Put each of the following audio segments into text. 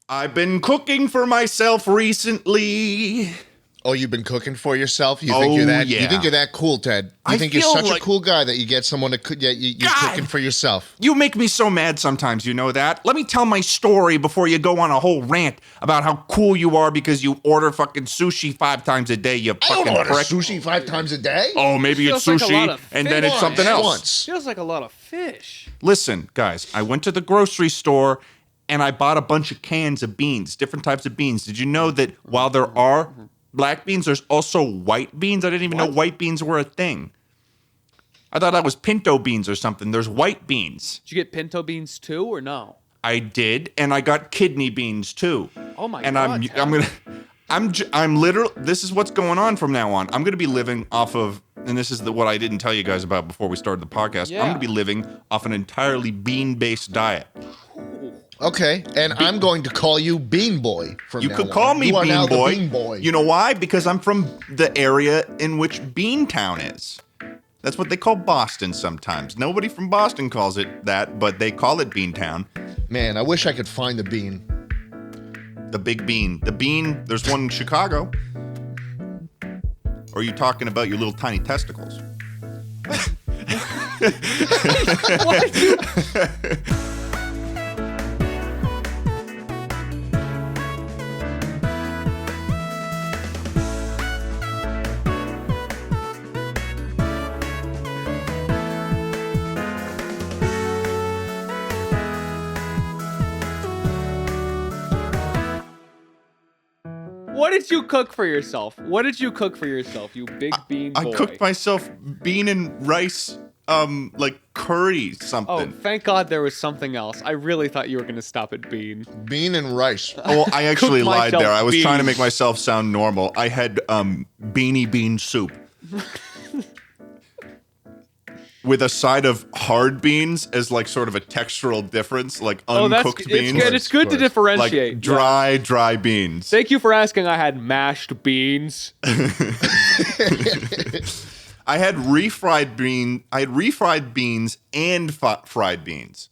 I've been cooking for myself recently. Oh, you've been cooking for yourself? You think you're that? Yeah. You think you're that cool, Ted? You think you're such a cool guy that you get someone to cook? Yeah, you're cooking for yourself. You make me so mad sometimes. You know that. Let me tell my story before you go on a whole rant about how cool you are because you order fucking sushi 5 times a day. You fucking I don't order prick. sushi 5 times a day. Oh, maybe it's Feels like a lot sushi of and then it's fish. something else. Once. Feels like a lot of fish. Listen, guys, I went to the grocery store and I bought a bunch of cans of beans, different types of beans. Did you know that while there are black beans, there's also white beans? I didn't even know white beans were a thing. I thought that was pinto beans or something. There's white beans. Did you get pinto beans too, or no? I did, and I got kidney beans too. Oh my and God! I'm literally. This is what's going on from now on. I'm gonna be living off of, and this is what I didn't tell you guys about before we started the podcast. Yeah. I'm gonna be living off an entirely bean-based diet. Okay, and I'm going to call you Bean Boy from You now could on. call me You are Bean now the Boy. Bean Boy. You know why? Because I'm from the area in which Beantown is. That's what they call Boston sometimes. Nobody from Boston calls it that, but they call it Beantown. Man, I wish I could find the bean. The Big Bean. The Bean, there's one in Chicago. Or are you talking about your little tiny testicles? What did you cook for yourself? What did you cook for yourself, you big bean boy? I cooked myself bean and rice, like curry something. Oh, thank God there was something else. I really thought you were going to stop at bean. Bean and rice. Oh, I actually Cooked lied myself there. I was trying to beans. make myself sound normal. I had beanie bean soup. With a side of hard beans as like sort of a textural difference, like uncooked beans. It's good. It's good to differentiate. Like dry beans. Thank you for asking. I had mashed beans. I had refried beans and fried beans.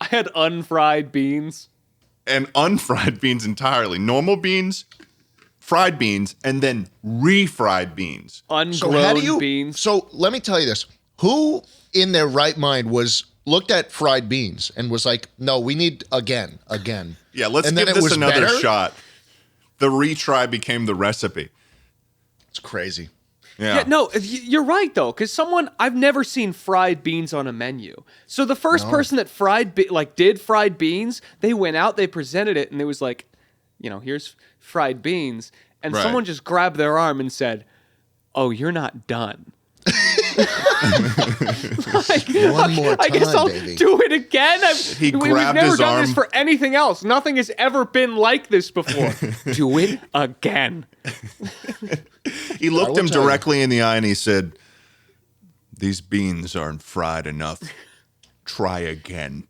I had unfried beans. And unfried beans entirely. Normal beans, fried beans, and then refried beans. Ungrown beans. So let me tell you this. Who in their right mind looked at fried beans and was like, no, we need again. Yeah, let's And then give it this was another better? shot. The retry became the recipe. It's crazy. Yeah, no, you're right though, because I've never seen fried beans on a menu. So the first person that did fried beans, they went out, they presented it, and it was like, here's fried beans, and Right. someone just grabbed their arm and said, "Oh, you're not done." One more time, I guess I'll baby. do it again. We've grabbed never his done arm. this for anything else. Nothing has ever been like this before. Do it again. He looked will him tell you. directly in the eye and he said, "These beans aren't fried enough. Try again."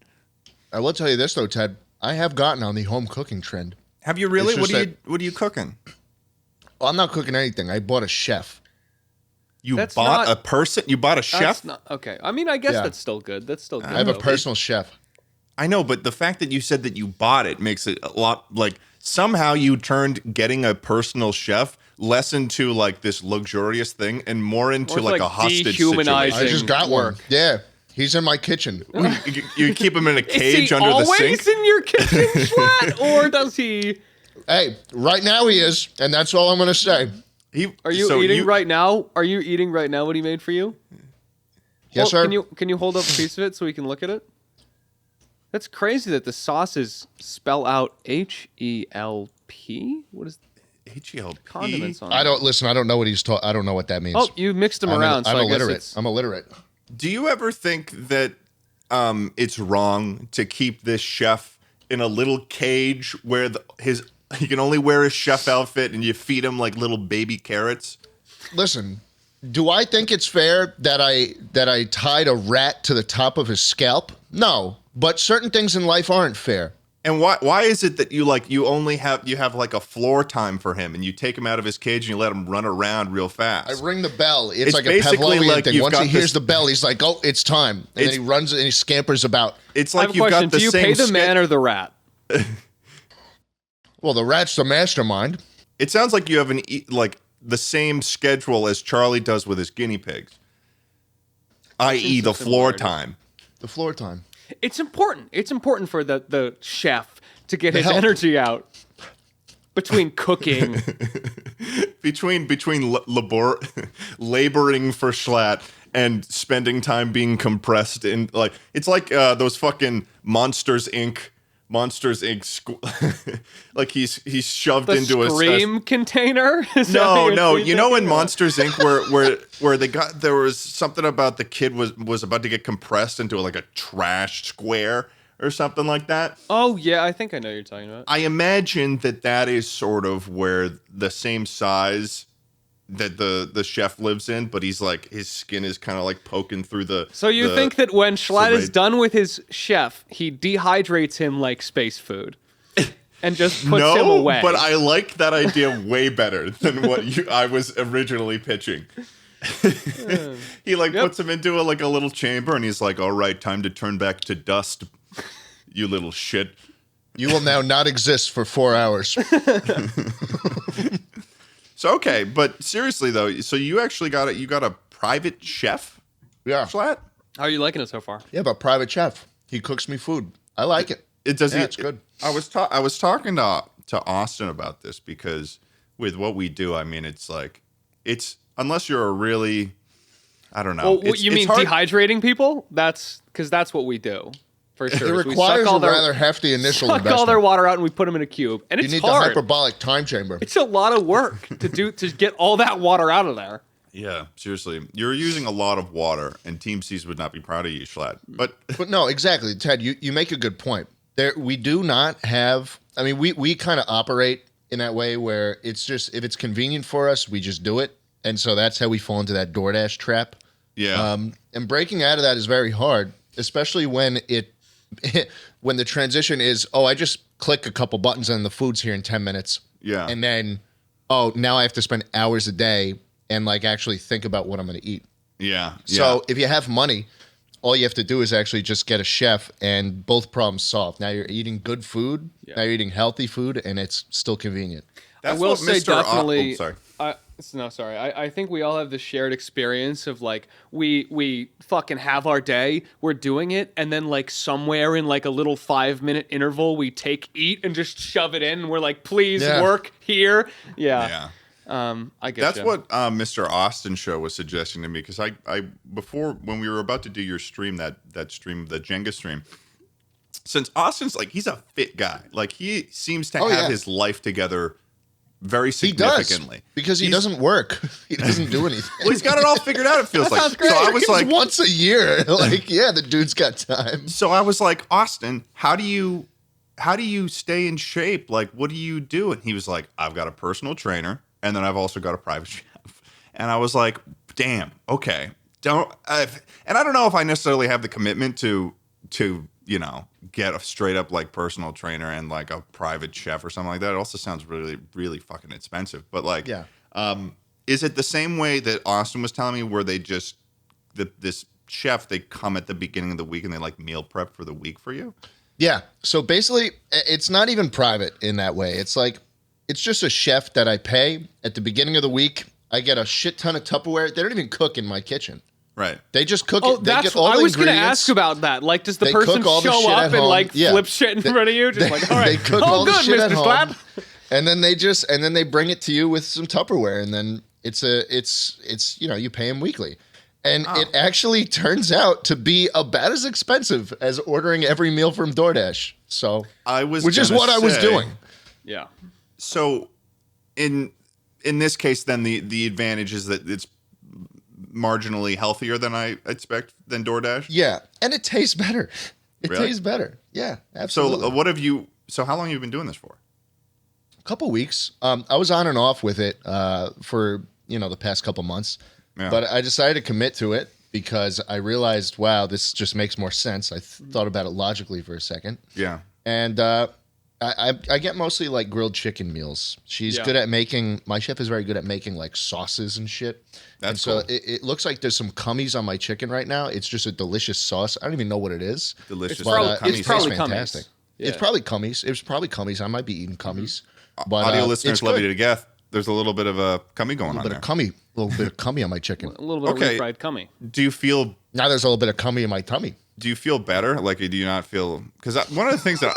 I will tell you this though, Ted. I have gotten on the home cooking trend. Have you really? It's just What are you cooking? Well, I'm not cooking anything. I bought a chef. You That's bought not- a person? You bought a chef? That's not, okay. I mean, I guess Yeah. that's still good. That's still good. I have a though. personal chef. I know, but the fact that you said that you bought it makes it a lot like somehow you turned getting a personal chef less into like this luxurious thing and more into More like like a hostage dehumanizing. situation. I just got work. one. Yeah. He's in my kitchen. You keep him in a Is cage he under the always sink. in your kitchen, Schlatt? Or does he... Hey, right now he is, and that's all I'm going to say. Are you eating right now? Are you eating right now what he made for you? Yes, sir. Can you hold up a piece of it so we can look at it? That's crazy that the sauces spell out H-E-L-P? What is H-E-L-P? condiments on I it? don't listen. I don't know what he's talking. I don't know what that means. Oh, you mixed them around, I'm so I guess illiterate. it's... I'm illiterate. Do you ever think that it's wrong to keep this chef in a little cage where he can only wear his chef outfit and you feed him like little baby carrots? Listen, do I think it's fair that I tied a rat to the top of his scalp? No, but certain things in life aren't fair. And why is it that you have like a floor time for him and you take him out of his cage and you let him run around real fast? I ring the bell. It's like a basically Pavlovian like thing. you've Once got he hears this- the bell, he's like, "Oh, it's time!" And then he runs and he scampers about. It's I like have a you've question. got the Do you same pay the man or the rat? Well, the rat's the mastermind. It sounds like you have like the same schedule as Charlie does with his guinea pigs, i.e., the floor time. The floor time. It's important. It's important for the chef to get his help. energy out between cooking. between laboring for Schlatt and spending time being compressed in like it's like those fucking Monsters Inc. Like he's shoved The into Scream container. No. You know in Monsters Inc. where there was something about the kid was about to get compressed into like a trash square or something like that. Oh yeah, I think I know what you're talking about. I imagine that is sort of where the same size that the chef lives in, but he's like his skin is kind of like poking through the. So you think that when Schlatt is done with his chef, he dehydrates him like space food, and just puts him away? But I like that idea way better than what I was originally pitching. He puts him into a little chamber, and he's like, "All right, time to turn back to dust, you little shit." You will now not exist for 4 hours. So okay, but seriously though, so you actually got a private chef? Yeah. Schlatt? How are you liking it so far? Yeah, but private chef. He cooks me food. I like it. It's good. I was talking to Austin about this because with what we do, I mean, it's unless you're a really, I don't know. Well, you mean dehydrating people? That's because that's what we do. For sure. It requires a rather hefty initial suck investment. all their water out and we put them in a cube. And it's hard. You need hard. the hyperbolic time chamber. It's a lot of work to get all that water out of there. Yeah, seriously. You're using a lot of water, and Team C's would not be proud of you, Schlatt. But no, exactly. Ted, you make a good point. We do not have, I mean, we kind of operate in that way where it's just, if it's convenient for us, we just do it. And so that's how we fall into that DoorDash trap. yeah. And breaking out of that is very hard, especially when when the transition is, I just click a couple buttons and the food's here in 10 minutes. Yeah. And then, now I have to spend hours a day and actually think about what I'm going to eat. Yeah. So if you have money, all you have to do is actually just get a chef and both problems solved. Now you're eating good food. Yeah. Now you're eating healthy food and it's still convenient. That's I will what say Mr. definitely. sorry. I think we all have the shared experience of we fucking have our day, we're doing it, and then somewhere in a little 5-minute interval we eat and just shove it in, and we're like, please work here. Yeah. I guess that's what Mr. Austin show was suggesting to me because I before when we were about to do your stream that stream the Jenga stream. Since Austin's he's a fit guy, he seems to have his life together very significantly. He does, because he doesn't work. He doesn't do anything. Well, he's got it all figured out, it feels like. sounds great. So I was like, once a year. The dude's got time. So I was like, Austin, how do you stay in shape? What do you do? And he was like, I've got a personal trainer, and then I've also got a private chef. And I was like, damn, okay. And I don't know if I necessarily have the commitment to get a straight up personal trainer and a private chef or something like that. It also sounds really, really fucking expensive. But is it the same way that Austin was telling me where they just this chef, they come at the beginning of the week and they meal prep for the week for you? Yeah. So basically it's not even private in that way. It's it's just a chef that I pay at the beginning of the week. I get a shit ton of Tupperware. They don't even cook in my kitchen. Right. They just cook it. They get all I the was going to ingredients. ask about that. Does the They person cook all the show shit up at and home. Yeah. flip shit in front of you? Just all right. They cook oh, all good, the shit Mr. at home. Schlatt. And then they bring it to you with some Tupperware, and then it's you pay them weekly. And it actually turns out to be about as expensive as ordering every meal from DoorDash. So which is what I was doing. Yeah. So in this case, then the advantage is that it's marginally healthier than I expect than DoorDash. Yeah, and it tastes better. It Really? tastes better. Yeah, absolutely. So how long have you been doing this for? A couple weeks. I was on and off with it for the past couple months, but I decided to commit to it because I realized, wow, this just makes more sense. I thought about it logically for a second. Yeah. And I get mostly grilled chicken meals. She's good at making. My chef is very good at making sauces and shit. That's cool. cool. It looks like there's some cummies on my chicken right now. It's just a delicious sauce. I don't even know what it is. Delicious. It's probably tastes fantastic. cummies. It's probably cummies. It was probably cummies. I might be eating cummies. But Audio listeners it's love good. you to death. There's a little bit of a cummy going on A there. little bit of cummy on my chicken. A little bit Okay. of refried cummy. Do you feel Now there's a little bit of cummy in my tummy. do you feel better? Like, do you not feel? Because one of the things that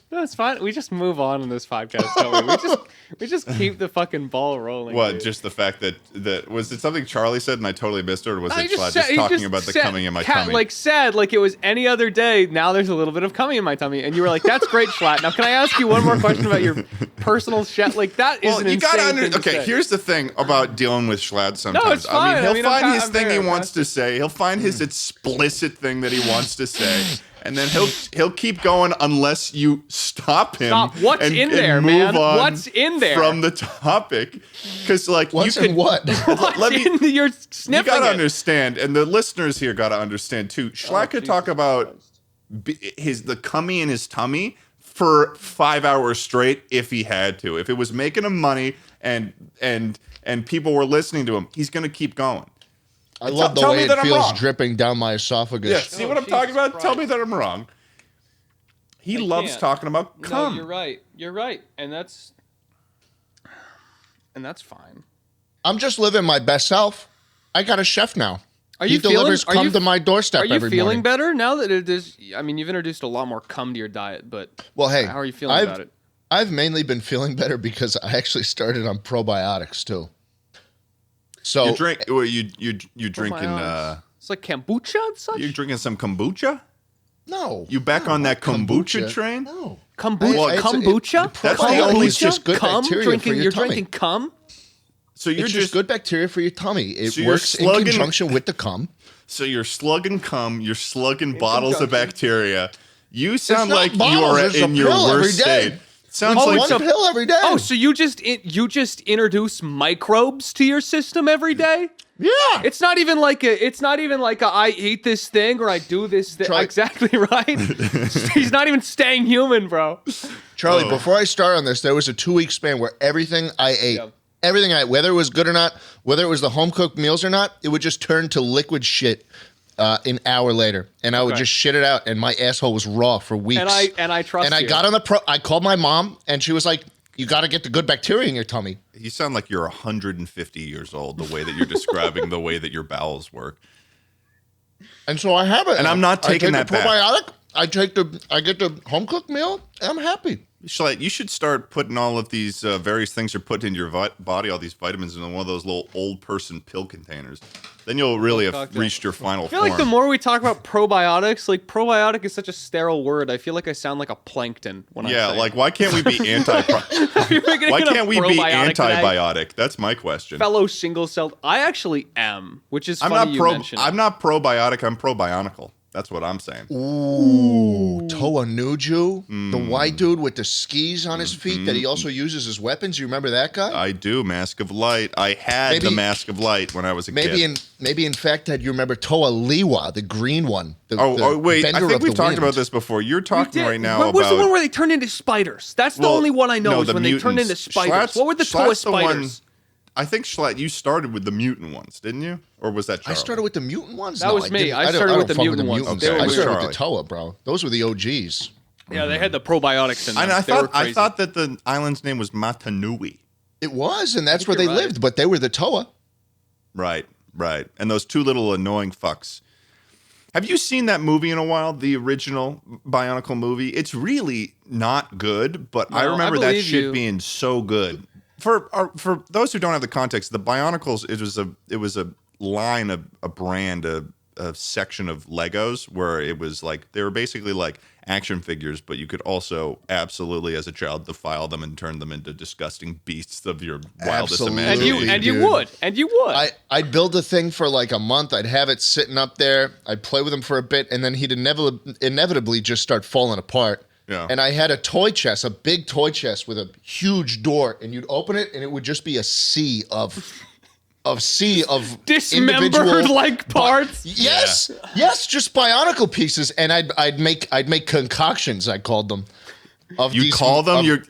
That's fine. We just move on in this podcast, don't we? We just keep the fucking ball rolling. what dude. just the fact that was it something Charlie said and I totally missed it, or was I it just Schlatt said- just he talking just about the said- coming in my tummy? Like said, like it was any other day. Now there's a little bit of coming in my tummy, and you were like, "That's great, Schlatt." Now, can I ask you one more question about your personal shit? Like that is well, an you insane gotta thing to okay. say. Here's the thing about dealing with Schlatt sometimes. it's fine. I mean, he'll find I'm his thing he very wants to say. He'll find his explicit thing that he wants to say, and then he'll keep going unless you stop him. Stop. What's and, in and there, move man? on What's in there? from the topic? Because like What's you can in what? What's let me- in the, you're You sniffing gotta it. understand, and the listeners here gotta understand too. Schlatt could talk Jesus about the cummy in his tummy for 5 hours straight if he had to. If it was making him money and people were listening to him, he's gonna keep going. I love the tell way me it that I'm feels wrong. dripping down my esophagus. Yeah, see what I'm talking Jesus about? Tell me Christ. that I'm wrong. He I loves can't. talking about cum. No, you're right. You're right, and that's fine. I'm just living my best self. I got a chef now. Are He you feeling- delivers are cum you- to my doorstep Are you every feeling morning. better now that it is? I mean, you've introduced a lot more cum to your diet, but Well, hey, how are you feeling I've- about it? I've mainly been feeling better because I actually started on probiotics too. So You drink? Well, you drinking? It's like kombucha and such. You drinking some kombucha? no, You back on that kombucha train? No, Kombucha? Well, it's- kombucha? That's the probiotics only- is just good cum? bacteria Drinking, for your you're tummy. drinking cum? So you're It's just just good bacteria for your tummy. It So you're works in slugging- conjunction with the cum. So you're slugging cum, you're slugging bottles of conjunction. bacteria. You sound not like you bottles, are it's a in your pill every worst day. state. Sounds Oh, like it's One a- pill every day. Oh, so you just introduce microbes to your system every day? yeah. It's not even like a I eat this thing or I do this thing. Try- Exactly right. He's not even staying human, bro. Charlie, Whoa. before I start on this, there was a 2-week span where everything I ate, Yeah. everything I ate, whether it was good or not, whether it was the home cooked meals or not, it would just turn to liquid shit an hour later, and I would Okay. just shit it out, and my asshole was raw for weeks. And I trust And I you. got on I called my mom, and she was like, "You got to get the good bacteria in your tummy." you sound like you're 150 years old. The way that you're describing the way that your bowels work. And so I have it. And I'm not taking I that take the back. probiotic. I get the home cooked meal, and I'm happy. Schlatt, you should start putting all of these various things you're putting in your body, all these vitamins, in one of those little old person pill containers. Then you'll really have cocktail. reached your final I feel form. like the more we talk about probiotics, like probiotic is such a sterile word. I feel like I sound like a plankton when I say it. like why can't we be Why can't we be antibiotic? That's my question. Fellow single-celled. I actually am, which is I'm funny not you mention it. I'm not probiotic. I'm probionicle. That's what I'm saying. Ooh, Toa Nuju, the Mm. white dude with the skis on his feet Mm-hmm. that he also uses as weapons. You remember that guy? I do. Mask of Light. I had the Maybe- Mask of Light when I was a kid. Maybe in fact, Ted, you remember Toa Liwa, the green one. The Wait. I bender think of we've the talked wind. about this before. You're We talking did. right now What was about the one where they turned into spiders? That's the Well, only one I know no, is the when they turned into mutants. spiders. Schlatt's- What were the Toa Schlatt's the one- spiders? I think Schlatt, you started with the mutant ones, didn't you? Or was that I Charlie? started with the mutant ones. That No, was me. didn't. I don't- started don't with the fuck mutant ones. mutants. They were I started Charlie. with the Toa, bro. Those were the OGs. Yeah, they had the probiotics in them. And I They were thought crazy. that the island's name was Matanui. It was, and that's where you're they right. lived. But they were the Toa. Right. And those two little annoying fucks. Have you seen that movie in a while? The original Bionicle movie? It's really not good, but I No, I remember that believe shit you. being so good. For those who don't have the context, the Bionicles it was a line, a brand, a section of Legos where it was like they were basically like action figures, but you could also absolutely as a child defile them and turn them into disgusting beasts of your wildest Absolutely. imagination. and you Dude. would. I'd build the thing for like a month. I'd have it sitting up there. I'd play with him for a bit, and then he'd inevitably just start falling apart. Yeah. And I had a toy chest, a big toy chest with a huge door, and you'd open it, and it would just be a sea of Dismembered individual like parts. Yes, yes, just Bionicle pieces, and I'd make concoctions. I called them. Of You these- call them of- your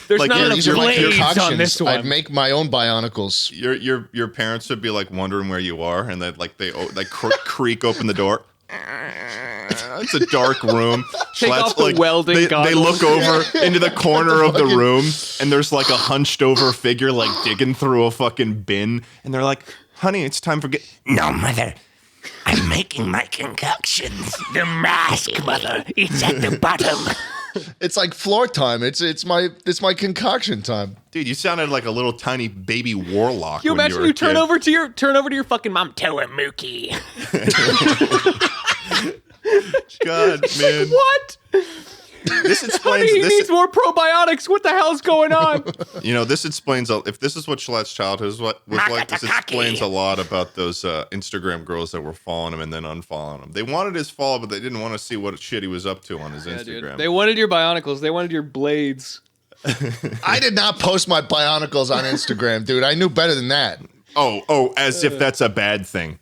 There's like not your- enough these are my blades on concoctions. this one. I'd make my own Bionicles. your parents would be like wondering where you are, and they'd like they creak open the door. It's a dark room. Take Schlatt's off the welding they goggles. look over into the corner of the room, and there's like a hunched over figure like digging through a fucking bin, and they're like, "Honey, it's time for No, Mother. I'm making my concoctions. The mask, Mother. It's at the bottom. It's like floor time. It's my concoction time. Dude, you sounded like a little tiny baby warlock. You when imagine you, were you a turn kid. over to your fucking mom. Toamuki. God, man. What? This explains He this. needs more probiotics. What the hell's going on? This explains if this is what Schlatt's childhood was like. This explains a lot about those Instagram girls that were following him and then unfollowing him. They wanted his follow, but they didn't want to see what shit he was up to on his Instagram. Dude, they wanted your Bionicles. They wanted your blades. I did not post my Bionicles on Instagram, dude. I knew better than that. Oh, as if that's a bad thing.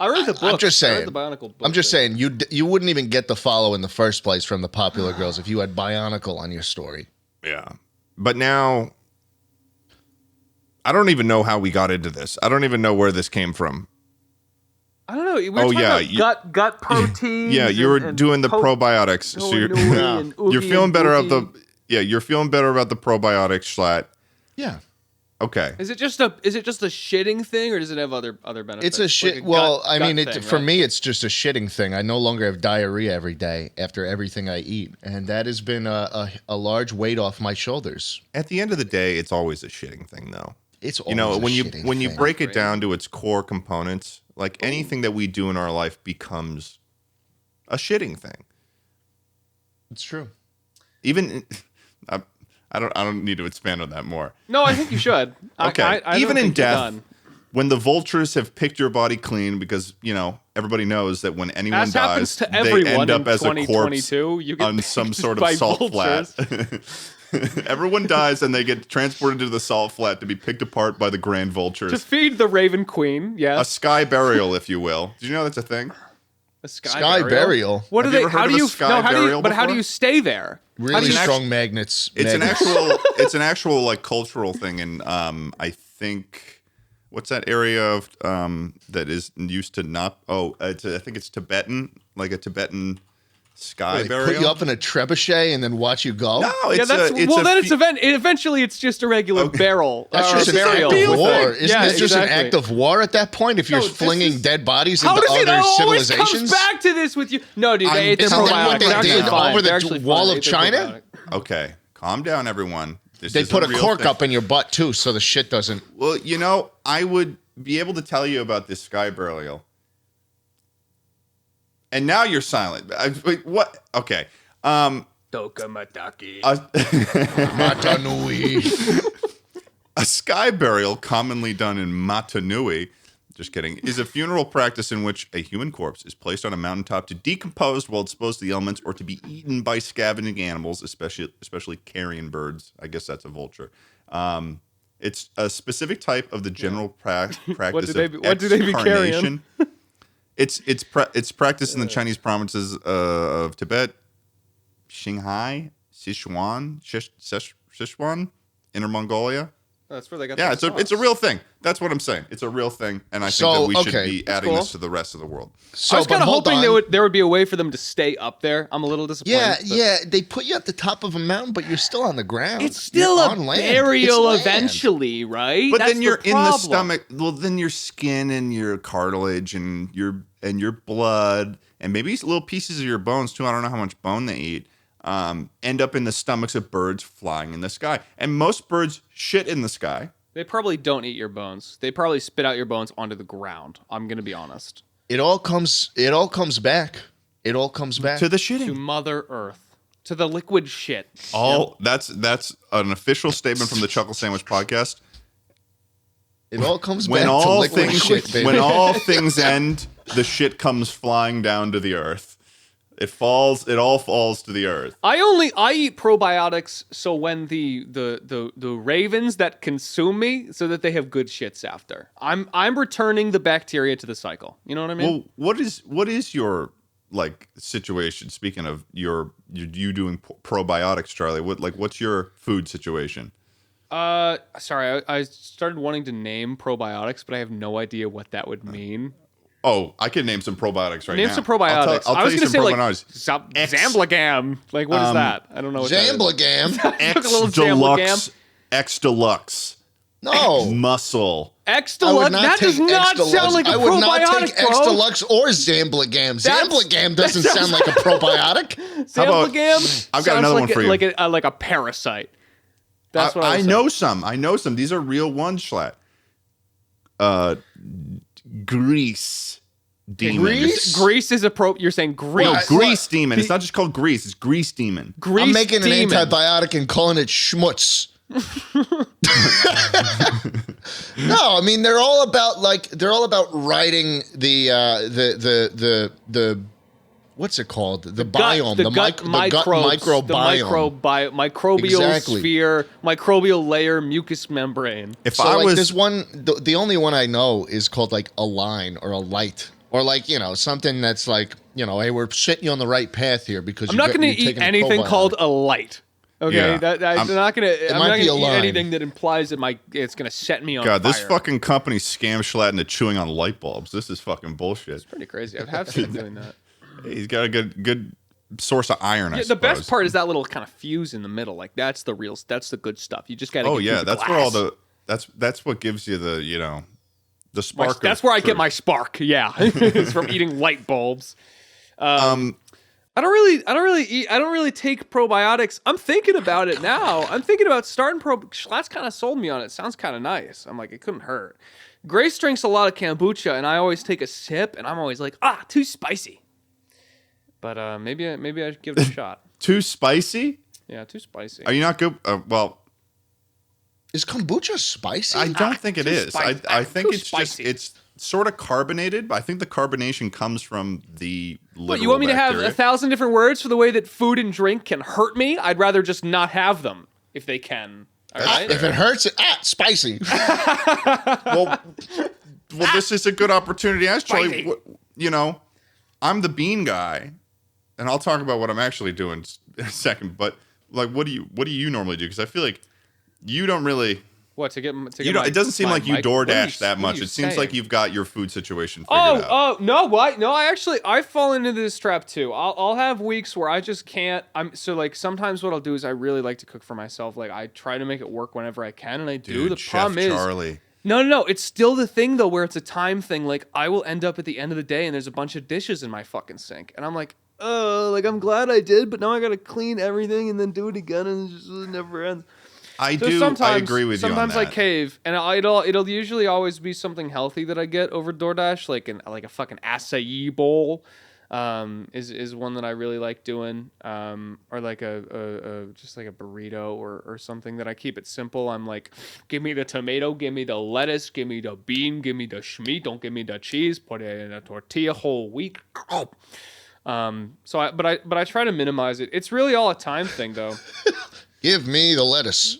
I read the book. I'm just I saying. read the Bionicle book. I'm just saying you wouldn't even get the follow in the first place from the popular girls if you had Bionicle on your story. Yeah. But now, I don't even know how we got into this. I don't even know where this came from. I don't know. We were talking about gut proteins. Yeah, you were doing the probiotics. So you're feeling better about you're feeling better about the probiotics, Schlatt. Yeah. Okay. Is it just a shitting thing, or does it have other benefits? It's a shit. For me, it's just a shitting thing. I no longer have diarrhea every day after everything I eat, and that has been a large weight off my shoulders. At the end of the day, it's always a shitting thing, though. It's always when you thing. break it down to its core components, like anything that we do in our life becomes a shitting thing. It's true. Even I don't need to expand on that more. No, I think you should. Okay. I Even don't in think you're death, done. when the vultures have picked your body clean, because everybody knows that when anyone As happens dies, to everyone they end up in as a corpse 2022. You get on some picked sort by of salt vultures. flat. Everyone dies and they get transported to the salt flat to be picked apart by the grand vultures. To feed the Raven Queen, A yes. sky burial, if you will. Did you know that's a thing? A Sky burial. What Have do you they? ever heard How of do a you? sky No, how do you? burial But how do before? you stay there? Really an strong magnets. It's magnets. it's an actual like cultural thing, and I think what's that area of that is used to not? I think it's Tibetan, like a Tibetan sky They burial. put you up in a trebuchet and then watch you go. No, Yeah, eventually it's just a regular barrel. That's or just a an act burial of war. thing. Isn't Yeah, it just an exactly. act of war at that point if you're No, this flinging is- dead bodies How into does it other always civilizations? comes back to this with you? No, dude, they ate the Isn't that probiotics. what they They're actually did fine. over the They're actually wall fine. of They ate the China? probiotic. Okay, calm down, everyone. This They is put a real cork thing. up in your butt too, so the shit doesn't. Well, I would be able to tell you about this sky burial. And now you're silent. Wait, what? Okay. Tokamataki. Matanui. A sky burial, commonly done in Matanui, just kidding, is a funeral practice in which a human corpse is placed on a mountaintop to decompose while exposed to the elements or to be eaten by scavenging animals, especially carrion birds. I guess that's a vulture. It's a specific type of the general practice What do of they be carrying? excarnation. It's practiced in the Chinese provinces of Tibet, Qinghai, Sichuan, Inner Mongolia. That's where they got. Yeah, the it's a real thing. That's what I'm saying. It's a real thing, and I think So, that we should okay. be That's adding cool. this to the rest of the world. So, I was but kind of hold hoping on. there would be a way for them to stay up there. I'm a little disappointed. Yeah. They put you at the top of a mountain, but you're still on the ground. It's still You're a on land. burial It's land. eventually, right? But That's then you're in the problem. stomach. Well, then your skin and your cartilage and your blood and maybe little pieces of your bones too. I don't know how much bone they eat. End up in the stomachs of birds flying in the sky, and most birds shit in the sky. They probably don't eat your bones. They probably spit out your bones onto the ground. I'm gonna be honest. It all comes back. It all comes back. To the To shitting. Mother Earth. To the liquid shit. That's an official statement from the Chuckle Sandwich podcast. It all comes When back to all liquid things shit, baby. when all things end, the shit comes flying down to the earth. It all falls to the earth. I eat probiotics so when the ravens that consume me so that they have good shits after. I'm returning the bacteria to the cycle. You know what I mean? Well, what is your like situation? Speaking of you doing probiotics, Charlie. What's your food situation? Sorry, I started wanting to name probiotics, but I have no idea what that would mean. Oh, I can name some probiotics right now. Name some probiotics. I'll I was tell going you to say some like Zamblagam. Like what is that? I don't know what Zamblagam? that is. X A little Zamblagam. Deluxe. X Deluxe. No. Muscle. X I would Deluxe. That does take not X Deluxe. sound like a I would not probiotic, take X bro. Deluxe or Zamblagam. Zamblagam doesn't that sound like a probiotic. How about- Zamblagam. I've got sounds another like one for you. Like a parasite. That's what I I was know some. I know some. These are real ones, Schlatt. Grease demon. Grease? Grease is a You're saying grease. No, What? grease demon. It's not just called grease. It's grease demon. Grease I'm making demon. an antibiotic and calling it schmutz. No, I mean they're all about riding the what's it called? The biome, the gut microbiome. Microbial Exactly. sphere, microbial layer, mucus membrane. If So I like was this one, the only one I know is called like a line or a light or like something that's like hey, we're setting you on the right path here because I'm not going to eat anything called a light. Okay, Yeah. I'm not going to. I'm might not be going a to eat line. anything that implies that it's going to set me on God, fire. this fucking company scammed Schlatt into chewing on light bulbs. This is fucking bullshit. Pretty crazy. I have seen him doing that. He's got a good source of iron. I Yeah, the suppose. best part is that little kind of fuse in the middle. Like that's the good stuff. You just got to. Oh get yeah, through the that's where all glass. the that's what gives you the the spark. That's of where I get truth. my spark. Yeah, it's from eating light bulbs. I don't really take probiotics. I'm thinking about it now. I'm thinking about starting Schlatt's kind of sold me on it. Sounds kind of nice. I'm like, it couldn't hurt. Grace drinks a lot of kombucha, and I always take a sip, and I'm always like, too spicy. But maybe I should give it a shot. Too spicy? Yeah, too spicy. Are you not good? Well, Is kombucha spicy? I don't think it too is. spicy. I think Too it's spicy. just it's sort of carbonated, but I think the carbonation comes from the literal What, you want me to have bacteria. 1,000 different words for the way that food and drink can hurt me? I'd rather just not have them if they can. All right? If it hurts, spicy. well, this is a good opportunity. Actually, Spicy. I'm the bean guy, and I'll talk about what I'm actually doing in a second. But like, what do you normally do? Because I feel like you don't really. What to get? You know, it doesn't seem like you DoorDash that what are much. you It seems saying? like you've got your food situation figured out. Oh no! What? No, I fall into this trap too. I'll have weeks where I just can't. Sometimes what I'll do is I really like to cook for myself. Like I try to make it work whenever I can, and I do. Dude, The Chef problem is Charlie. no. It's still the thing though, where it's a time thing. Like I will end up at the end of the day, and there's a bunch of dishes in my fucking sink, and I'm like, I'm glad I did, but now I gotta clean everything and then do it again, and it just never ends. I Sometimes, I agree with you on sometimes that. I cave, and it'll usually always be something healthy that I get over DoorDash, like a fucking acai bowl, is one that I really like doing, or like just like a burrito or something that I keep it simple. I'm like, give me the tomato, give me the lettuce, give me the bean, give me the schmeat, don't give me the cheese, put it in a tortilla whole wheat. But I try to minimize it. It's really all a time thing though. Give me the lettuce.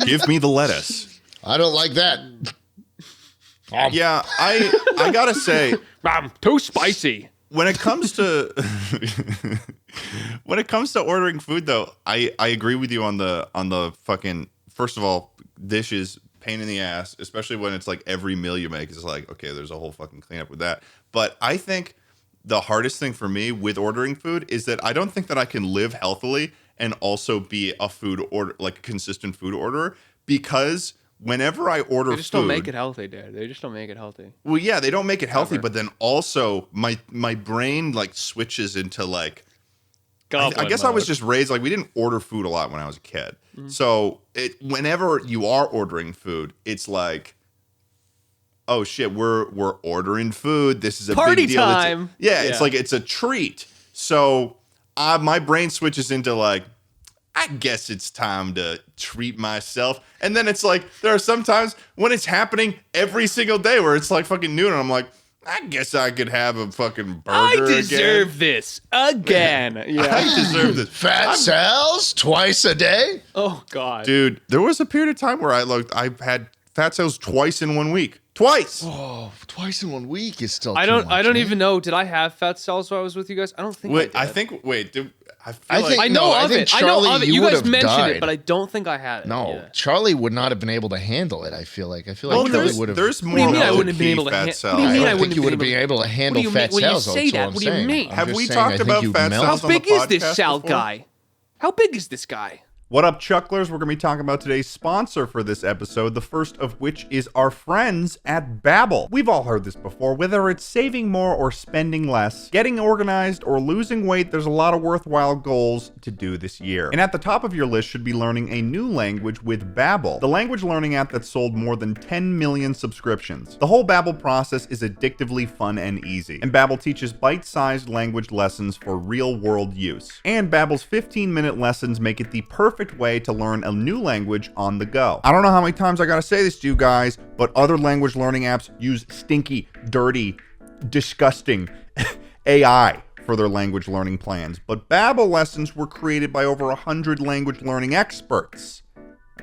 Give me the lettuce. I don't like that. Yeah, I gotta say, Too spicy. when it comes to ordering food though, I agree with you on the fucking, first of all, dishes, pain in the ass, especially when it's like every meal you make is like, okay, there's a whole fucking cleanup with that. But I think the hardest thing for me with ordering food is that I don't think that I can live healthily and also be a a consistent food orderer, because whenever I order They just food, don't make it healthy, dude. They just don't make it healthy. well, yeah, they don't make it healthy, Ever. but then also my brain like switches into like, I Goblin guess I was mode. just raised like we didn't order food a lot when I was a kid. So whenever you are ordering food, it's like, oh shit, we're ordering food. This is a Party big deal. time. It's Yeah. like it's a treat. So my brain switches into like, I guess it's time to treat myself. And then it's like, there are some times when it's happening every single day where it's like fucking noon and I'm like, I guess I could have a fucking burger I again. deserve this again. I Yeah. deserve this. Fat cells twice a day? Oh God. Dude, there was a period of time where I had fat cells twice in 1 week. Twice. Oh, twice in 1 week is still I too don't. much, I don't man. even know. Did I have fat cells while I was with you guys? I don't think. Wait, I I did. think. Wait, I feel I like think- I know No, I of think it. I know Charlie, of it. you You would guys have mentioned died. it, but I don't think I had it. No, Yeah. Charlie would not have been able to handle it. I feel like well, Charlie would have. there's What more do you mean I low wouldn't have been key able to fat What do you cells. mean I I don't wouldn't think you have would have been been able to handle you fat mean when you cells. say That's all that? I'm What do you saying. mean? I'm Have just we saying, I talked think about you fat melt. How cells on the big is this podcast Sal before? guy? How big is this guy? What up, Chucklers? We're going to be talking about today's sponsor for this episode, the first of which is our friends at Babbel. We've all heard this before. Whether it's saving more or spending less, getting organized, or losing weight, there's a lot of worthwhile goals to do this year. And at the top of your list should be learning a new language with Babbel, the language learning app that sold more than 10 million subscriptions. The whole Babbel process is addictively fun and easy, and Babbel teaches bite-sized language lessons for real-world use. And Babbel's 15-minute lessons make it the perfect way to learn a new language on the go. I don't know how many times I gotta say this to you guys, but other language learning apps use stinky, dirty, disgusting AI for their language learning plans. But Babbel lessons were created by over 100 language learning experts.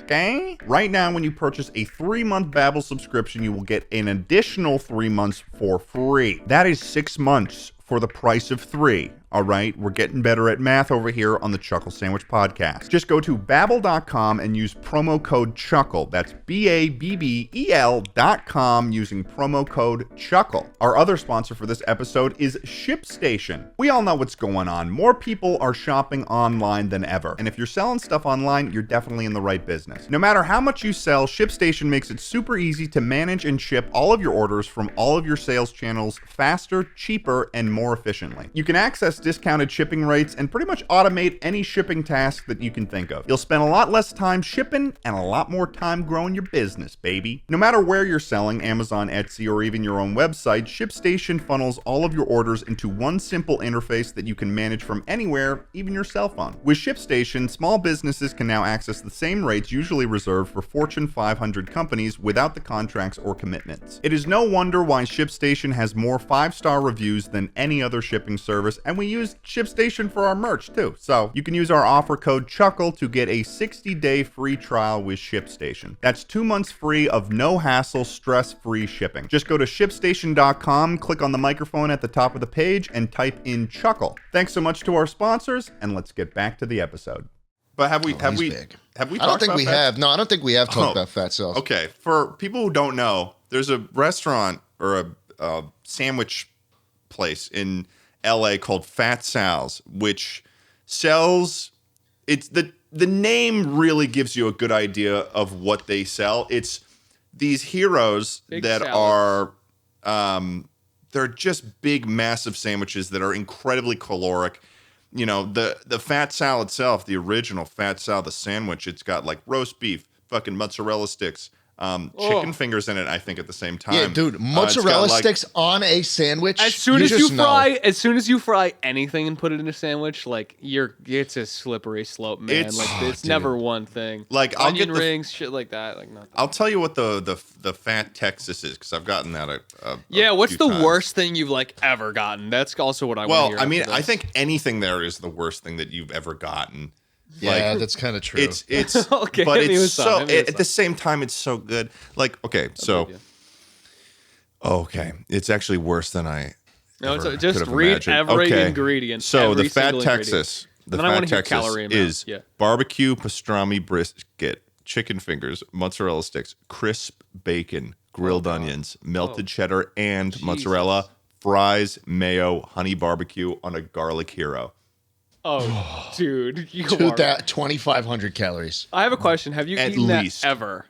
Okay? Right now, when you purchase a 3-month Babbel subscription, you will get an additional 3 months for free. That is 6 months for the price of 3. All right, we're getting better at math over here on the Chuckle Sandwich podcast. Just go to Babbel.com and use promo code CHUCKLE. That's BABBEL.com using promo code CHUCKLE. Our other sponsor for this episode is ShipStation. We all know what's going on. More people are shopping online than ever. And if you're selling stuff online, you're definitely in the right business. No matter how much you sell, ShipStation makes it super easy to manage and ship all of your orders from all of your sales channels faster, cheaper, and more efficiently. You can access discounted shipping rates and pretty much automate any shipping task that you can think of. You'll spend a lot less time shipping and a lot more time growing your business, baby. No matter where you're selling, Amazon, Etsy, or even your own website, ShipStation funnels all of your orders into one simple interface that you can manage from anywhere, even your cell phone. With ShipStation, small businesses can now access the same rates usually reserved for Fortune 500 companies without the contracts or commitments. It is no wonder why ShipStation has more 5-star reviews than any other shipping service, and we use ShipStation for our merch too. So you can use our offer code CHUCKLE to get a 60-day free trial with ShipStation. That's 2 months free of no hassle, stress-free shipping. Just go to ShipStation.com, click on the microphone at the top of the page, and type in CHUCKLE. Thanks so much to our sponsors, and let's get back to the episode. But have we He's big. have we I don't talked think about we fat- have. No, I don't think we have talked Oh, about fat cells. Okay, for people who don't know, there's a restaurant or a sandwich place in LA called Fat Sal's, which sells. It's the name really gives you a good idea of what they sell. It's these heroes Big that salads. are they're just big, massive sandwiches that are incredibly caloric. You know, the Fat Sal itself, the original Fat Sal, the sandwich, it's got like roast beef, fucking mozzarella sticks, chicken fingers in it, I think, at the same time. Yeah, dude, It's mozzarella got, like, sticks on a sandwich. As soon as you just know. fry anything and put it in a sandwich, like it's a slippery slope, man. It's- like Oh, it's never one thing. Like, I'll onion get the- rings, shit like that, like nothing. I'll tell you what the Fat Texas is, because I've gotten that Yeah, what's few the times. worst thing you've like ever gotten? That's also what I want to Well, hear. I mean, after I this. think anything there is the worst thing that you've ever gotten. Yeah, Like, that's kind of true. It's Okay, but hit me it's with some, so hit me with at the same time it's so good. Like, okay, so with you. okay, it's actually worse than I. No, ever so just could have read imagined. every Okay. ingredient. So every the Fat single ingredient. Texas, the And then I Fat wanna hear Texas calorie amount. is Yeah. barbecue pastrami brisket, chicken fingers, mozzarella sticks, crisp bacon, grilled onions, melted cheddar, and mozzarella, fries, mayo, honey barbecue on a garlic hero. Oh, dude, you are. 2,500 calories. I have a question. Have you At eaten least. that ever?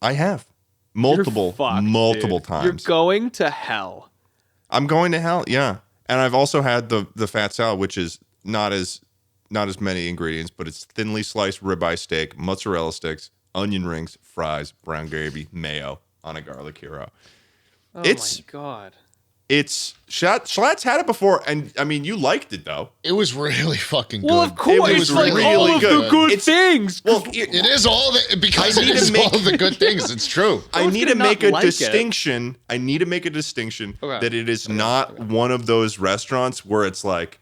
I have You're multiple fucked, multiple dude. times. You're going to hell. I'm going to hell, yeah. And I've also had the Fat Sal, which is not as many ingredients, but it's thinly sliced ribeye steak, mozzarella sticks, onion rings, fries, brown gravy, mayo on a garlic hero. Oh It's- my god. It's Schlatt's had it before, and I mean, you liked it though. It was really fucking good. Well, of course, It it's was like really all of the good. good It's- things. Well, It is all the because I it need to is make- all of the good things. It's true. I was need to gonna make not a like it. distinction. I need to make a distinction Okay. that it is not one of those restaurants where it's like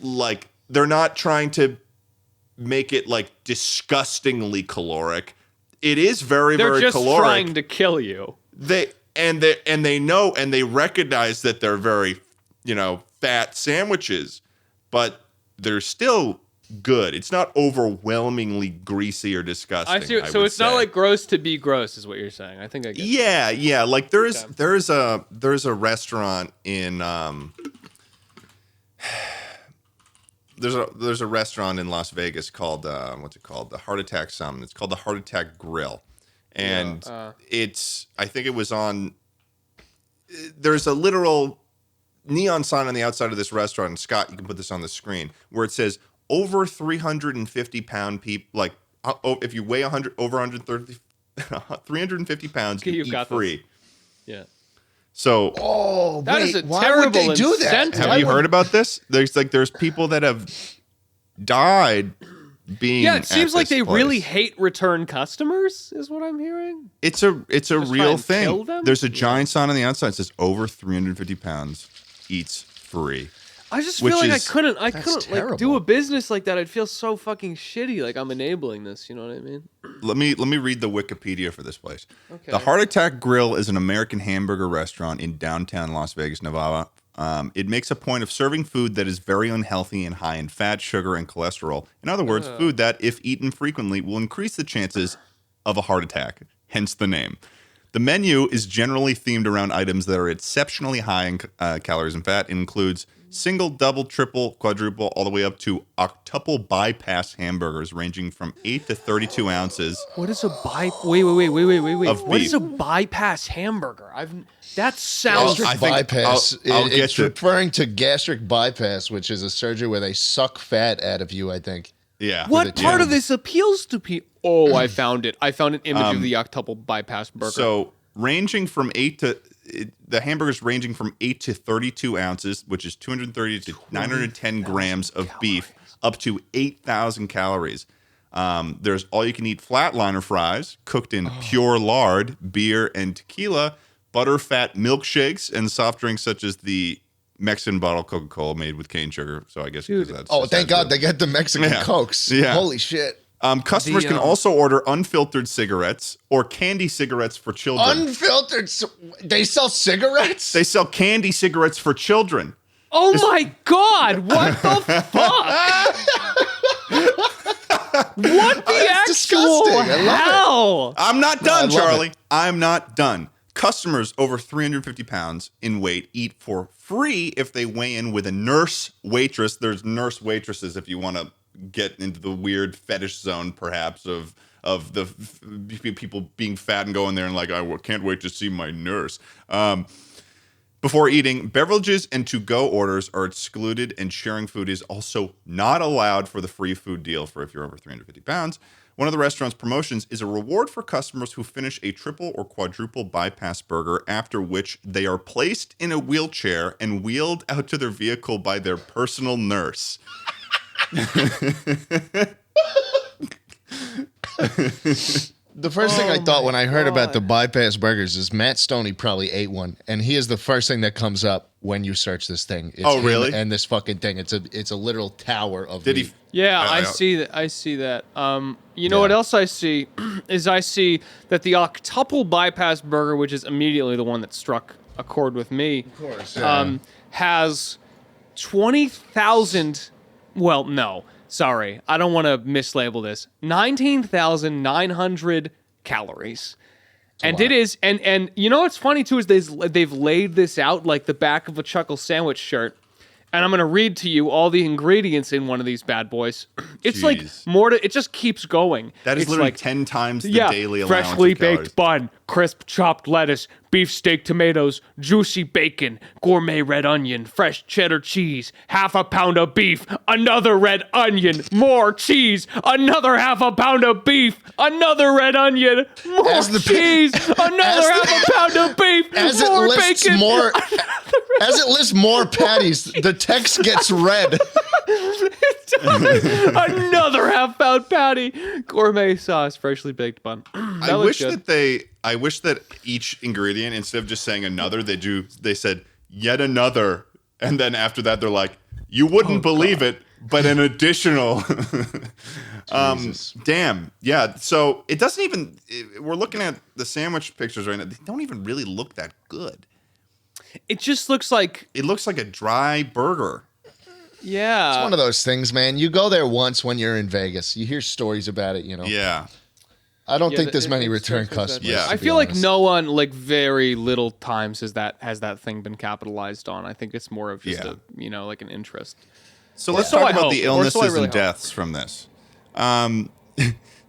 they're not trying to make it like disgustingly caloric. It is very, They're very just caloric. trying to kill you. They know and they recognize that they're very, fat sandwiches, but they're still good. It's not overwhelmingly greasy or disgusting. I see. So it's not like gross to be gross, is what you're saying. I think I get it. Yeah. Like there's a restaurant in there's a restaurant in Las Vegas called what's it called? The Heart Attack something. It's called the Heart Attack Grill, and it's I think it was on. There's a literal neon sign on the outside of this restaurant. And Scott, you can put this on the screen where it says over 350-pound people. Like if you weigh 100 over 130, 350 pounds, you eat free. This. Yeah. So that is a why terrible would they do that? incentive. have you heard about this? There's people that have died being. Yeah, it seems like they place. really hate return customers, is what I'm hearing. It's a Just real try and thing. kill them? There's a giant sign on the outside that says over 350 pounds eats free. I just Which feel like is- I couldn't like do terrible. a business like that. I'd feel so fucking shitty. Like I'm enabling this. You know what I mean? Let me read the Wikipedia for this place. Okay. The Heart Attack Grill is an American hamburger restaurant in downtown Las Vegas, Nevada. It makes a point of serving food that is very unhealthy and high in fat, sugar, and cholesterol. In other words, food that, if eaten frequently, will increase the chances of a heart attack, hence the name. The menu is generally themed around items that are exceptionally high in calories and fat. It includes single, double, triple, quadruple, all the way up to octuple bypass hamburgers ranging from 8 to 32 ounces. What is a Wait. Of What is beef. a bypass hamburger? That sounds. I think bypass. I'll get It's to- referring to gastric bypass, which is a surgery where they suck fat out of you, I think. Yeah. What it part too. of this appeals to people? Oh, I found it. I found an image of the octuple bypass burger. So ranging from the hamburgers ranging from 8 to 32 ounces, which is 230 to 910 grams of beef, up to 8,000 calories. There's all-you-can-eat flatliner fries cooked in pure lard, beer, and tequila, butter-fat milkshakes, and soft drinks such as the Mexican bottle Coca-Cola made with cane sugar. So I guess 'cause that's Oh, just thank how God it they is. get the Mexican Yeah. Cokes. Yeah. Holy shit. Customers can also order unfiltered cigarettes or candy cigarettes for children. Unfiltered. They sell cigarettes? They sell candy cigarettes for children. oh my God! What the fuck? What the That's actual disgusting. I love it. hell? I'm not I done, love Charlie. it. I'm not done. Customers over 350 pounds in weight eat for free if they weigh in with a nurse waitress. There's nurse waitresses if you want to get into the weird fetish zone, perhaps, of the people being fat and going there and like, I can't wait to see my nurse. Before eating, beverages and to-go orders are excluded, and sharing food is also not allowed for the free food deal for if you're over 350 pounds. One of the restaurant's promotions is a reward for customers who finish a triple or quadruple bypass burger, after which they are placed in a wheelchair and wheeled out to their vehicle by their personal nurse. The first thing I thought when I heard about the bypass burgers is Matt Stoney probably ate one, and he is the first thing that comes up when you search this thing. It's Oh, him really? And this fucking thing. It's a literal tower of Did meat. he? Yeah, I I know. see that. I see that. You know what else I see is I see that the octuple bypass burger, which is immediately the one that struck a chord with me, has 20,000. Well, no, sorry, I don't want to mislabel this. 19,900 calories. And it is, and you know what's funny too is they've laid this out like the back of a Chuckle Sandwich shirt. And I'm going to read to you all the ingredients in one of these bad boys. It's like Jeez. more to, it just keeps going. That is It's literally like, 10 times the daily allowance freshly of calories. baked bun, crisp chopped lettuce, beefsteak tomatoes, juicy bacon, gourmet red onion, fresh cheddar cheese, half a pound of beef, another red onion, more cheese, another half a pound of beef, another red onion, more As the- cheese, another half a pound of beef, As it more lists bacon. more, as it lists more patties, the text gets red. Another half pound patty, gourmet sauce, freshly baked bun. I wish that each ingredient, instead of just saying another, they said yet another, and then after that they're like, you wouldn't believe it, but an additional. Damn, yeah. So it doesn't even. We're looking at the sandwich pictures right now. They don't even really look that good. It just looks like It looks like a dry burger. Yeah. It's one of those things, man. You go there once when you're in Vegas. You hear stories about it, Yeah. I don't think that- there's it- many it return strikes me as that- customers. Yeah. to I be feel like honest. no one, like very little times has that thing been capitalized on. I think it's more of just Yeah. like an interest. So let's So talk I about hope, the or so I illnesses really and hope. deaths from this.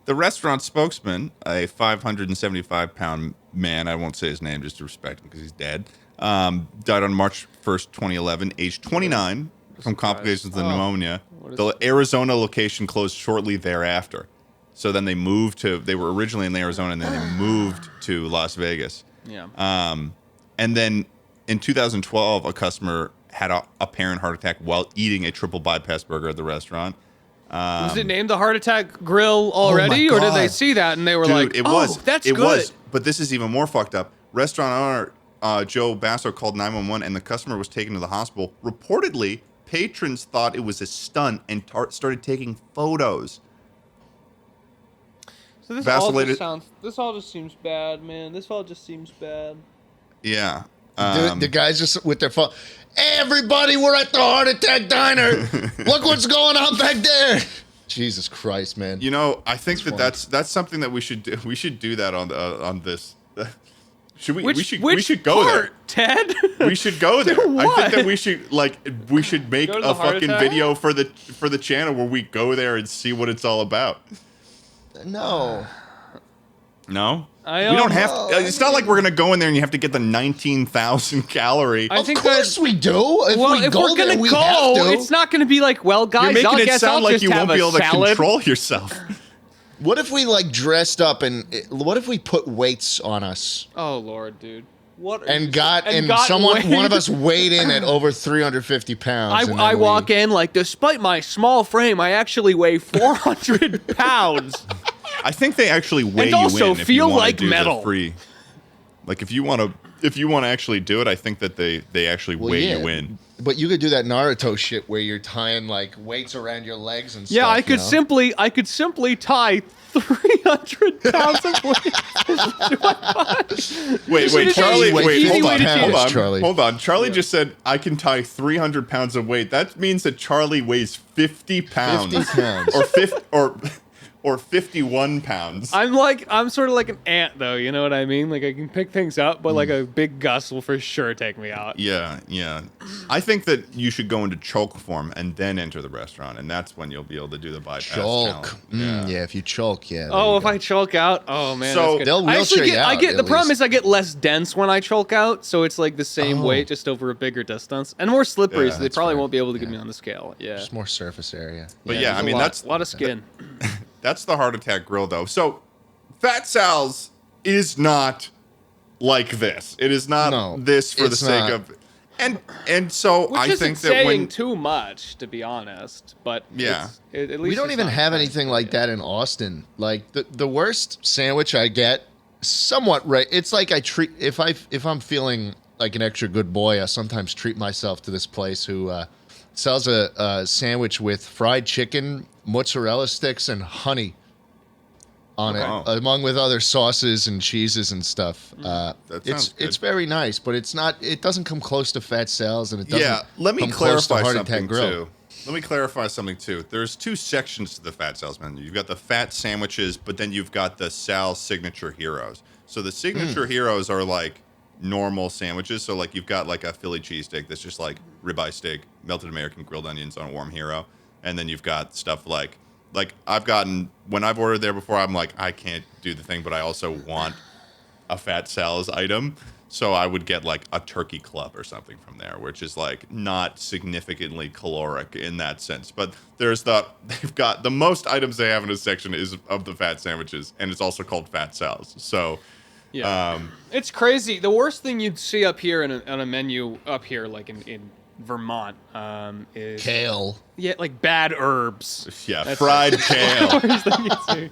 The restaurant spokesman, a 575-pound man, I won't say his name just to respect him because he's dead, died on March 1st, 2011, aged 29, from complications of pneumonia. The Arizona location closed shortly thereafter. So then they were originally in Arizona, and then they moved to Las Vegas. Yeah. And then in 2012, a customer had a apparent heart attack while eating a triple bypass burger at the restaurant. Was it named the Heart Attack Grill already, or did they God. see that and they were Dude, like, it "Oh, was. that's it good"? was. But this is even more fucked up. Restaurant owner Joe Basso called 911, and the customer was taken to the hospital. Reportedly, patrons thought it was a stunt and started taking photos. So this Vacillated- This all just seems bad, man. This all just seems bad. Yeah. The guys just with their phone. Hey, everybody, we're at the Heart Attack Diner. Look what's going on back there. Jesus Christ, man. You know, I think that's something that we should do. We should do that on this. Should we? we should go part, Ted? there. We should go there. I what? think that we should make Go to a the heart fucking attack? video for the channel where we go there and see what it's all about. No. No, I we don't have. know. It's not like we're gonna go in there and you have to get the 19,000 calorie. I Of think course we do. If Well, we if go we're there, gonna we go, have to. it's not gonna be like, well, guys, You're making I it guess sound I'll like just you have won't be able to salad. control yourself. What if we like dressed up and what if we put weights on us Oh Lord, dude. What? Are and you- got weighed? one of us weighed in at over 350 pounds? and I then walk in like, despite my small frame, I actually weigh 400 pounds. I think they actually weigh And you also in if feel you wanna like do the metal. free. Like if you want to actually do it, I think that they actually weigh you in. But you could do that Naruto shit where you're tying like weights around your legs and stuff. Yeah, I you could know? simply tie 300 pounds of weight. Wait, Just Charlie. easy Wait, way hold to on, cheat hold it, on, Charlie. hold on. Charlie just said I can tie 300 pounds of weight. That means that Charlie weighs 50 pounds, 50 pounds. or 51 pounds. I'm sort of like an ant, though. You know what I mean? Like I can pick things up, but like a big gust will for sure take me out. Yeah. I think that you should go into choke form and then enter the restaurant, and that's when you'll be able to do the bypass Choke. challenge. Yeah, if you choke, yeah. Oh, if I choke out, oh man. So- that's good. They'll I actually wheelchair you I out, get at the problem least. is I get less dense when I choke out, so it's like the same Oh. weight just over a bigger distance and more slippery. Yeah, so they that's probably fair. won't be able to get Yeah. me on the scale. Yeah, Just more surface area. But yeah, there's I a mean lot, that's a lot of skin. That's the heart attack grill, though. So, Fat Sal's is not like this. It is not No, this for the it's sake not. of, and so Which I isn't think that saying when too much, to be honest. But Yeah. at least We don't it's even not have crazy. anything like that in Austin. Like the worst sandwich I get, somewhat right. It's like I treat if I'm feeling like an extra good boy, I sometimes treat myself to this place who sells a sandwich with fried chicken, mozzarella sticks, and honey on Okay. it, among with other sauces and cheeses and stuff. That sounds good. It's very nice, but it's not. It doesn't come close to Fat Sal's, and it doesn't. yeah. Let me come close to clarify Heart something Attack Grill. too. Let me clarify something too. There's two sections to the Fat Sal's menu. You've got the fat sandwiches, but then you've got the Sal's signature heroes. So the signature heroes are like normal sandwiches. So like you've got like a Philly cheesesteak that's just like ribeye steak, melted American grilled onions on a warm hero, and then you've got stuff like I've gotten when I've ordered there before. I'm like I can't do the thing, but I also want a Fat Sal's item. So I would get like a turkey club or something from there, which is like not significantly caloric in that sense. But they've got the most items they have in a section is of the fat sandwiches, and it's also called Fat Sal's. So Yeah, it's crazy. The worst thing you'd see up here on a menu up here, like in Vermont, is Kale. yeah, like bad herbs. yeah, fried kale, Worst thing you'd see.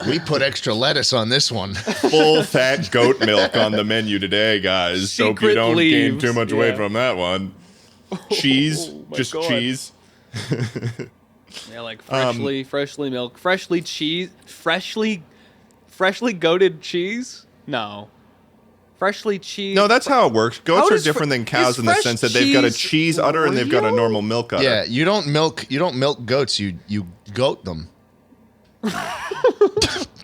We put extra lettuce on this one. full fat goat milk on the menu today, guys. Hope you Secret don't gain leaves, too much weight yeah. from that one. Cheese, Oh my just God. cheese. Yeah, like freshly milked, freshly goated cheese. No, Freshly cheese. No, that's how it works. Goats How are does different than cows is in the fresh sense that they've got a cheese cheese udder and they've got a real? normal milk udder. Yeah, you don't milk goats. You goat them.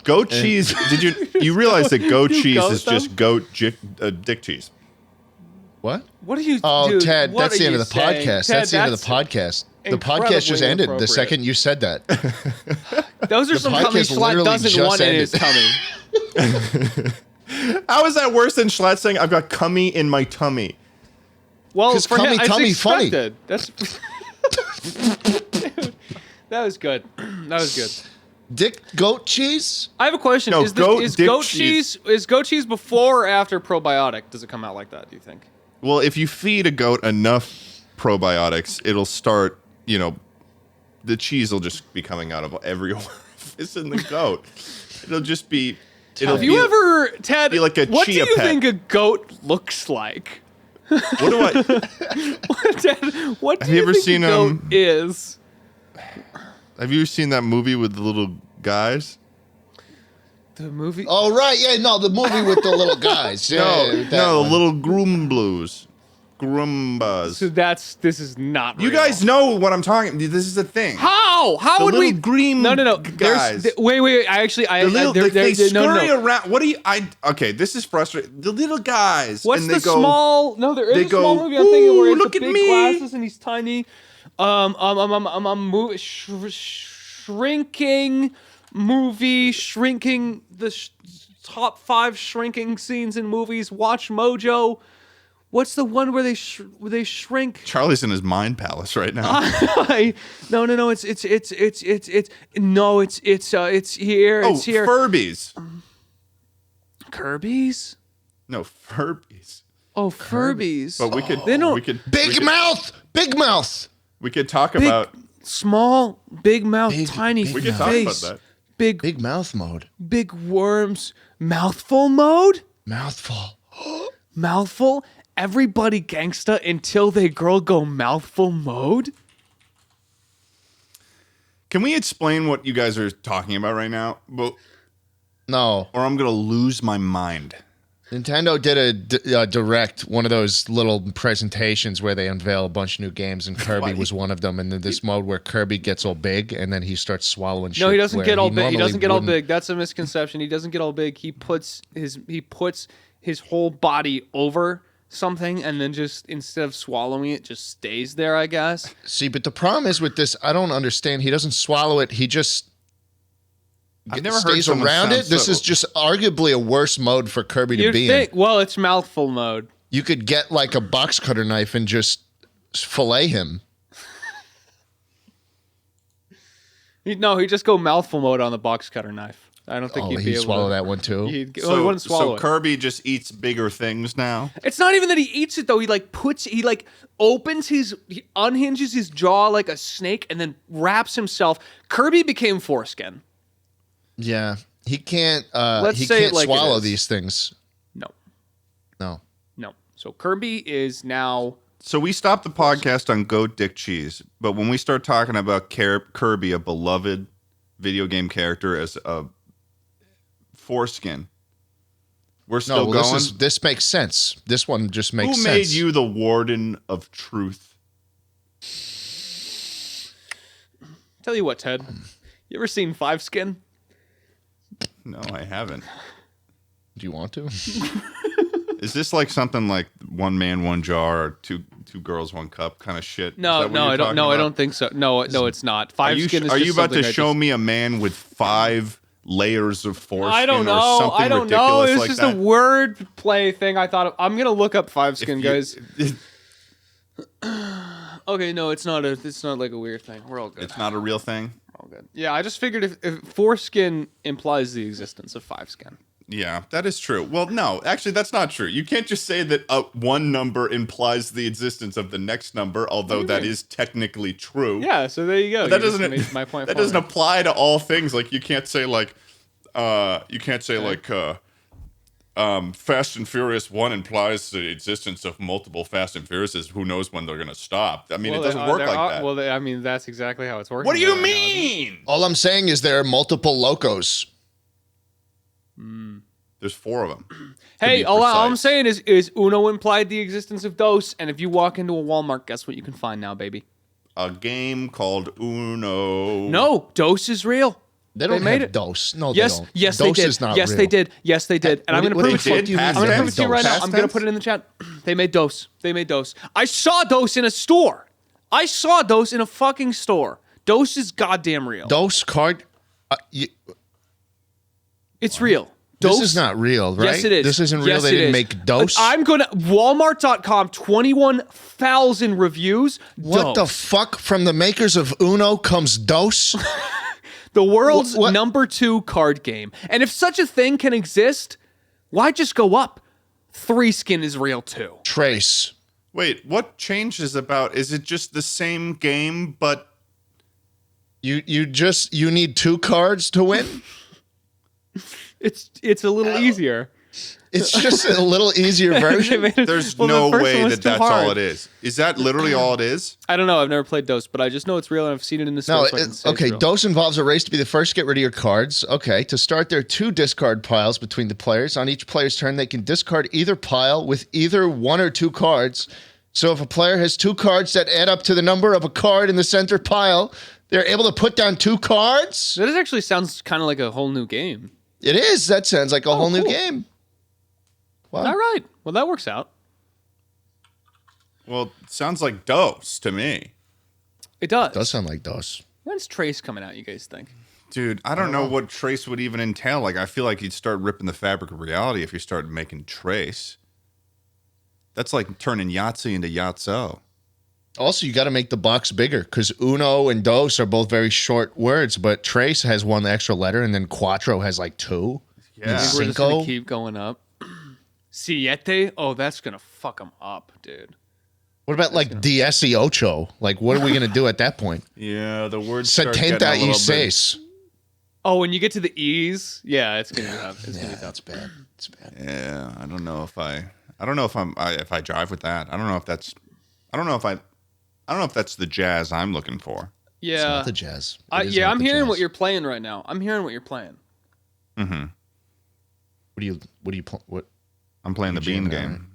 Goat cheese. You realize that goat You cheese goat is them? just dick cheese? What? What are you? Oh, dude, Ted, what that's are the end you of the saying? podcast. Ted, That's the end of the podcast. The podcast just incredibly ended the inappropriate. second you said that. Those are The some tummy podcast Schlatt literally doesn't just want in his ended. tummy. How is that worse than Schlatt saying I've got cummy in my tummy? Well, 'Cause for him, tummy, it's tummy, funny. expected. That's. Dude, that was good. That was good. Dick goat cheese? I have a question. No, Is dick goat cheese. cheese goat cheese before or after probiotic? Does it come out like that? Do you think? Well, if you feed a goat enough probiotics, it'll start, the cheese will just be coming out of every orifice in the goat. It'll just be. Have you ever, Ted? be like a what do chia you pet. think a goat looks like? What do I? Ted, what do Have you ever think seen, a goat is? Have you seen that movie with the little guys? The movie. Oh, right. Yeah, no, the movie with the little guys. Yeah, that No, one. little Groomblues. Groombas. So this is not. You real. guys know what I'm talking. This is the thing. How? How The would we? little green No. guys. Wait. I actually. The little, they no, scurry no. around. What do you? Okay, this is frustrating. The little guys. What's and they the go, small? No, there they is a small go, movie I'm thinking where he "Ooh, has look the at big me." glasses and he's tiny. Shrinking movie, shrinking the top 5 shrinking scenes in movies. Watch Mojo. What's the one where they shrink? Charlie's in his mind palace right now. No. It's here. Oh, It's here. Furbies. Kirby's. No, Furbies. Oh, Furbies. But we could. They don't- We could. Big mouth! Big mouth! We could talk Big, about. small, big mouth, tiny big We could talk face, about that. big Big mouth mode. big worms, mouthful mode, Mouthful. mouthful. Everybody gangsta until they girl go mouthful mode. Can we explain what you guys are talking about right now? Well, No. or I'm gonna lose my mind. Nintendo did a direct, one of those little presentations where they unveil a bunch of new games, and Kirby was one of them. And then this mode where Kirby gets all big, and then he starts swallowing shit. No, he doesn't where get all big. He normally doesn't get all wouldn't. big. That's a misconception. He doesn't get all big. He puts his whole body over something, and then just instead of swallowing it, just stays there. I guess. See, but the problem is with this, I don't understand. He doesn't swallow it. He just I've never heard stays someone around sound it. This so- is just arguably a worse mode for Kirby to You be think? in. Well, it's mouthful mode. You could get like a box cutter knife and just fillet him. He just go mouthful mode on the box cutter knife. I don't think Oh, he'd be he'd able swallow to. that one too. He wouldn't swallow so it. Kirby just eats bigger things now. It's not even that he eats it though. He unhinges his jaw like a snake and then wraps himself. Kirby became foreskin. Yeah, he can't. Let's he say it can't like it swallow is. these things. No. No. So Kirby is now. So we stopped the podcast on Goat Dick Cheese, but when we start talking about Kirby, a beloved video game character, as a foreskin, we're still No, well, going. this makes sense. This one just makes Who sense. made you the warden of truth? Tell you what, Ted. You ever seen Five Skin? No, I haven't. Do you want to? Is this like something like one man, one jar, or two girls, one cup kind of shit? No, Is that what no, you're I don't. talking No, I about? don't think so. No, it's not. Are Five you, Skin is are just you about to something I show just- me a man with 5 layers of foreskin? I don't Or know. something I don't know. ridiculous It's like just that? a word play thing. I thought I'm gonna look up Five If Skin, you- guys. Okay, no, it's not like a weird thing. We're all good. It's not a real thing. We're all good. Yeah, I just figured if foreskin implies the existence of Five Skin. Yeah, that is true. Well, no, actually, that's not true. You can't just say that one number implies the existence of the next number, although that is technically true. Yeah, so there you go. But that You just doesn't made my point. that for doesn't me. apply to all things. Like you can't say Fast and Furious 1 implies the existence of multiple Fast and Furiouses. Who knows when they're gonna stop? I mean, Well, it doesn't work like that. Well, I mean, that's exactly how it's working. What do you right now. mean? All I'm saying is there are multiple locos. There's 4 of them. Hey, all I'm saying is Uno implied the existence of Dos, and if you walk into a Walmart, guess what you can find now, baby? A game called Uno. No, Dos is real. They don't made have it. Dos. No, Yes, they don't. yes, Dos they did. is not Yes, real. they did. Yes, they did. And I'm going to prove it to you. Past I'm going to prove it tense? to you right now. Past I'm going to tense? put it in the chat. They made Dos. They made Dos. I saw Dos in a store. I saw Dos in a fucking store. Dos is goddamn real. Dos card. It's real. Dos, This is not real, right? Yes, it is. This isn't real. Yes, They it didn't is. make Dos. I'm gonna Walmart.com 21,000 reviews. What the Dos. fuck? From the makers of Uno comes Dos? The world's What? number 2 card game. And if such a thing can exist, why just go up? 3 Skin is real too. Trace. Wait, what changes about? Is it just the same game, but You need 2 cards to win? It's a little easier. It's just a little easier version. there's Well, the no first way one was that too that's hard. all it is. Is that literally all it is? I don't know. I've never played Dos, but I just know it's real and I've seen it in the No, store. So I can say it's okay. real. Dos involves a race to be the first to get rid of your cards. Okay. To start, there are 2 discard piles between the players. On each player's turn, they can discard either pile with either 1 or 2 cards. So if a player has 2 cards that add up to the number of a card in the center pile, they're able to put down 2 cards. So this actually sounds kind of like a whole new game. It is. That sounds like a whole new cool. game. Wow. All right. Well, that works out. Well, it sounds like Dos to me. It does. Does sound like Dos. When's Trace coming out, you guys think? Dude, I don't know what Trace would even entail. Like, I feel like you'd start ripping the fabric of reality if you started making Trace. That's like turning Yahtzee into Yahtzee. Also, you got to make the box bigger because Uno and Dos are both very short words, but Trace has 1 extra letter, and then Cuatro has like 2. Yeah. And We're just gonna Cinco. keep going up. Siete? Oh, that's gonna fuck them up, dude. What about like Dieciocho? Like, what are we gonna do at that point? Yeah, the words start getting Setenta a little bit. seis. Oh, when you get to the E's, yeah, it's gonna be tough. It's gonna be tough. That's bad. It's bad. Yeah, I don't know if I jive with that. I don't know if that's the jazz I'm looking for. Yeah, It's not the jazz. It is yeah, not I'm the hearing jazz. what you're playing right now. I'm hearing what you're playing. Mm-hmm. What I'm playing the bean jamming game.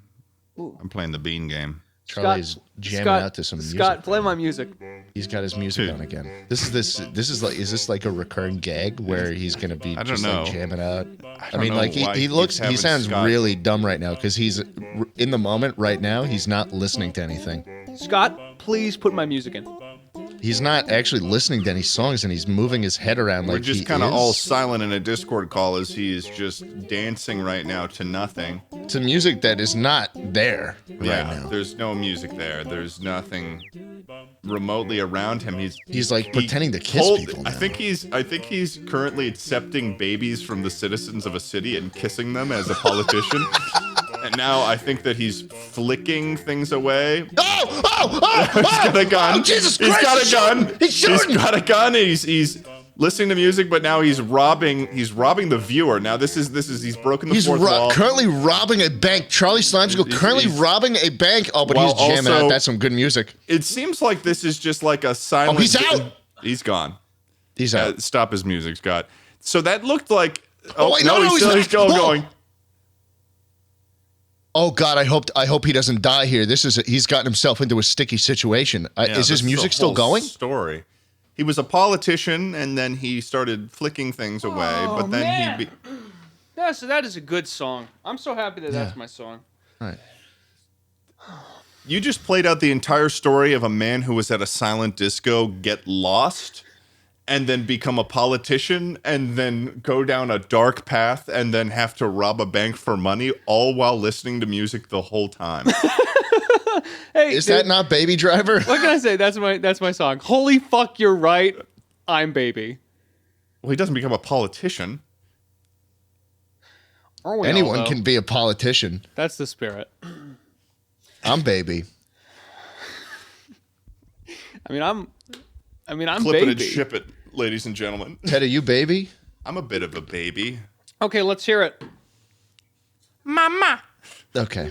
Ooh. I'm playing the bean game. Charlie's jamming Scott, out to some music. Scott, play my music. He's got his music on again. Is this like a recurring gag where he's gonna be I don't just know. like jamming out? I don't mean, know like why he he looks, keeps he having sounds Scott- really dumb right now because he's in the moment right now. He's not listening to anything. Scott, please put my music in. He's not actually listening to any songs, and he's moving his head around We're like just kind of all silent in a Discord call as he is just dancing right now to nothing. to music that is not there Yeah, right now. there's no music there. There's nothing remotely around him. He's like he pretending to kiss told- people I now. think he's currently accepting babies from the citizens of a city and kissing them as a politician. And now I think that he's flicking things away. Oh, He's got a gun. Oh, Jesus He's Christ, got he's a gun. shooting. He's shooting. He's got a gun. And he's listening to music, but now he's robbing the viewer. Now he's broken the He's fourth wall. currently robbing a bank. Charlie Slimecicle currently he's- robbing a bank. Oh, but While he's jamming also- out. That's some good music. It seems like this is just like a silent. Oh, he's out. He's gone. He's out. Stop his music, Scott. So that looked like. Oh, wait, no, he's not. he's still Whoa. going. Oh God, I hope he doesn't die here. He's gotten himself into a sticky situation. Yeah, Is his that's music the still whole going? Story. He was a politician, and then he started flicking things away. Oh, But then man. he. Yeah, so that is a good song. I'm so happy that that's my song. All right. You just played out the entire story of a man who was at a silent disco get lost and then become a politician and then go down a dark path and then have to rob a bank for money, all while listening to music the whole time. Hey, Is dude, that not Baby Driver? what can I say? That's my song. Holy fuck, you're right. I'm Baby. Well, he doesn't become a politician. Aren't we all, Anyone though? can be a politician. That's the spirit. I'm Baby. I'm Clip it and Baby. ship it, ladies and gentlemen. Ted, are you Baby? I'm a bit of a baby. Okay, let's hear it. Mama. Okay.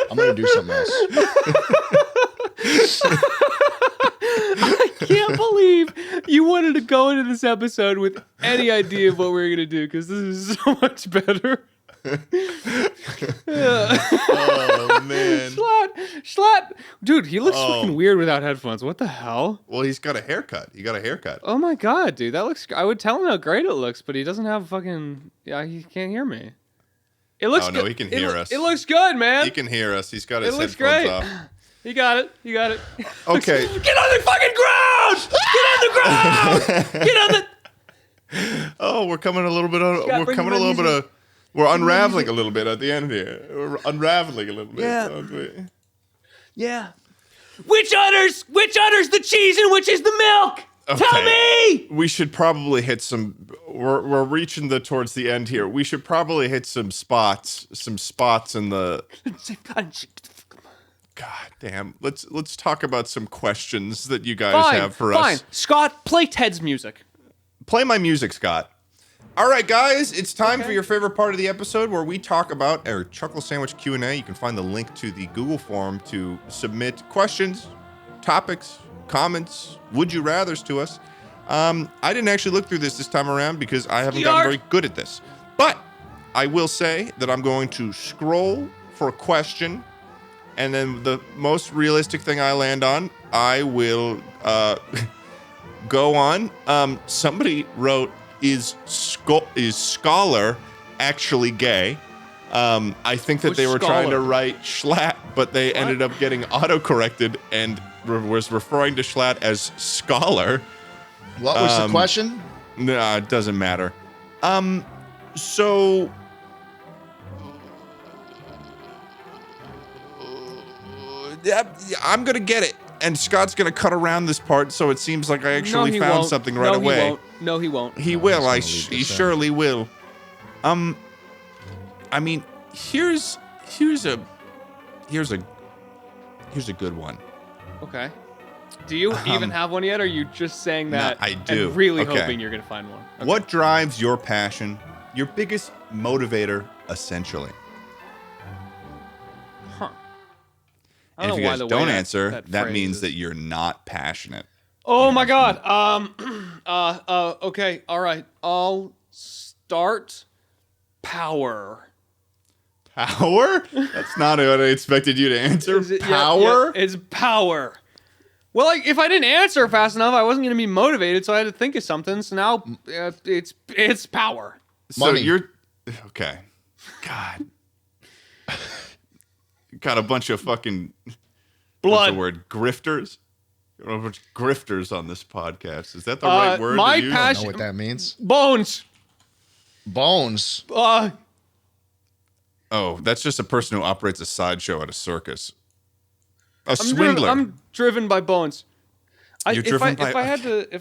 I'm gonna do something else. Can't believe You wanted to go into this episode with any idea of what we were gonna do because this is so much better. Oh man. Schlatt, dude, he looks fucking weird without headphones. What the hell? Well, he's got a haircut. He got a haircut. Oh my god, dude, that looks. I would tell him how great it looks, but he doesn't have fucking. Yeah, he can't hear me. It looks. Oh no, he can hear us. It looks good, man. He can hear us. He's got his It looks headphones great. off. You got it. You got it. Okay. Get on the fucking ground! Get on the ground! Get on the. Oh, we're coming a little bit. Scott, We're coming a little bit of. We're unraveling a little bit at the end here. We're unraveling a little bit. Yeah. Aren't we? Yeah. Which utters the cheese and which is the milk? Okay. Tell me! We should probably hit some. We're reaching towards the end here. We should probably hit some spots in the. God damn. Let's talk about some questions that you guys have for us. Fine. Scott, play Ted's music. Play my music, Scott. All right, guys, it's time for your favorite part of the episode where we talk about our Chuckle Sandwich Q&A. You can find the link to the Google form to submit questions, topics, comments, would you rathers to us. I didn't actually look through this time around because I haven't gotten very good at this. But I will say that I'm going to scroll for a question, and then the most realistic thing I land on, I will go on. Somebody wrote, is scholar actually gay? I think that Who's they were trying to scholar? write Schlatt, but they ended up getting auto-corrected and was referring to Schlatt as scholar. What was the question? No, it doesn't matter. So I'm gonna get it, and Scott's gonna cut around this part, so it seems like I actually found something right away. No, he won't. He will. He's gonna He leave this surely will. I mean, here's a good one. Okay. Do you even have one yet, or are you just saying that I do. and really Okay. hoping you're going to find one? Okay. What drives your passion? Your biggest motivator, essentially. Huh. I And don't if you know why guys the way don't that- answer, that phrase means is- that you're not passionate. Oh my god. Okay. All right. I'll start power. Power? That's not what I expected you to answer. Is it- yeah, Power? yeah, it's power. Well, like if I didn't answer fast enough, I wasn't going to be motivated, so I had to think of something. So now it's power. So Money. you're okay. God. Got a bunch of fucking Blood. What's the word? Grifters? Got a bunch of grifters on this podcast. Is that the right word my to use? I passion- don't know what that means. Bones. Bones. Oh, that's just a person who operates a sideshow at a circus. A swindler. I'm driven by bones. You're driven by- If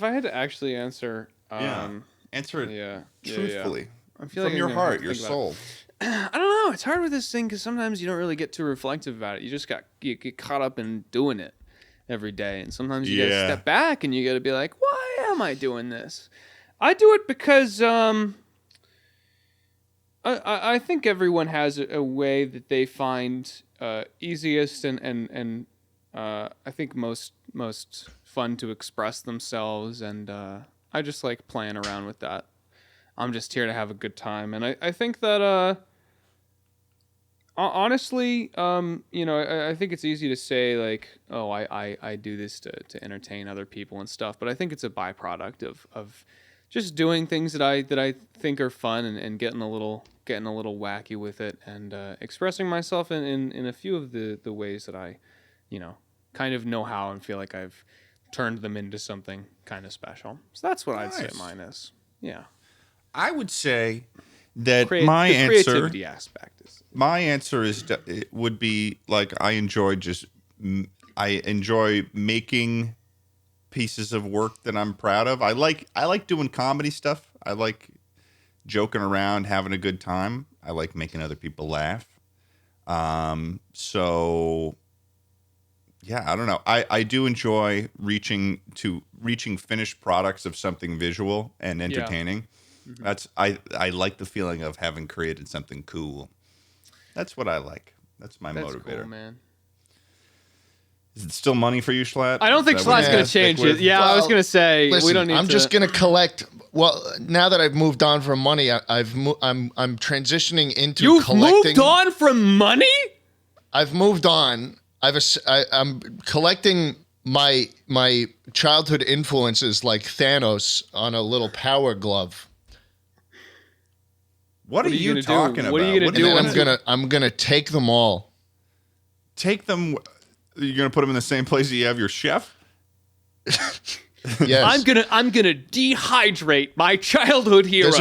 I had to actually answer, Answer it yeah, truthfully. I feel From like your I'm gonna have heart, to your think about soul. I don't know. It's hard with this thing because sometimes you don't really get too reflective about it. You get caught up in doing it every day, and sometimes you gotta Yeah. step back and you gotta be like, why am I doing this? I do it because I think everyone has a way that they find easiest and I think most fun to express themselves, and I just like playing around with that. I'm just here to have a good time, and I think that honestly, I think it's easy to say like, oh, I do this to entertain other people and stuff, but I think it's a byproduct of just doing things that I think are fun and getting a little wacky with it, and expressing myself in a few of the ways that I, kind of know how and feel like I've turned them into something kind of special. So that's what I'd say Nice. mine is. Yeah. I would say that The my answer creativity aspect is. my answer is it would be like I enjoy making pieces of work that I'm proud of. I like doing comedy stuff. I like joking around, having a good time. I like making other people laugh. So yeah, I don't know. I do enjoy reaching finished products of something visual and entertaining. Mm-hmm. That's I like the feeling of having created something cool. That's what I like. That's my That's motivator. cool, man. Is it still money for you, Schlatt? I don't think Is that what Schlatt's you're going gonna to change stick it. with? Yeah, I was Well, going to say Listen, we don't need I'm to. just gonna collect. Well, now that I've moved on from money, I'm transitioning into You've collecting. moved on from money? I've moved on. I'm collecting my childhood influences like Thanos on a little power glove. What are you gonna do? talking about? What are you gonna do do you And when then I'm gonna take them all. take them? You're gonna put them in the same place that you have your chef? Yes. I'm gonna dehydrate my childhood heroes.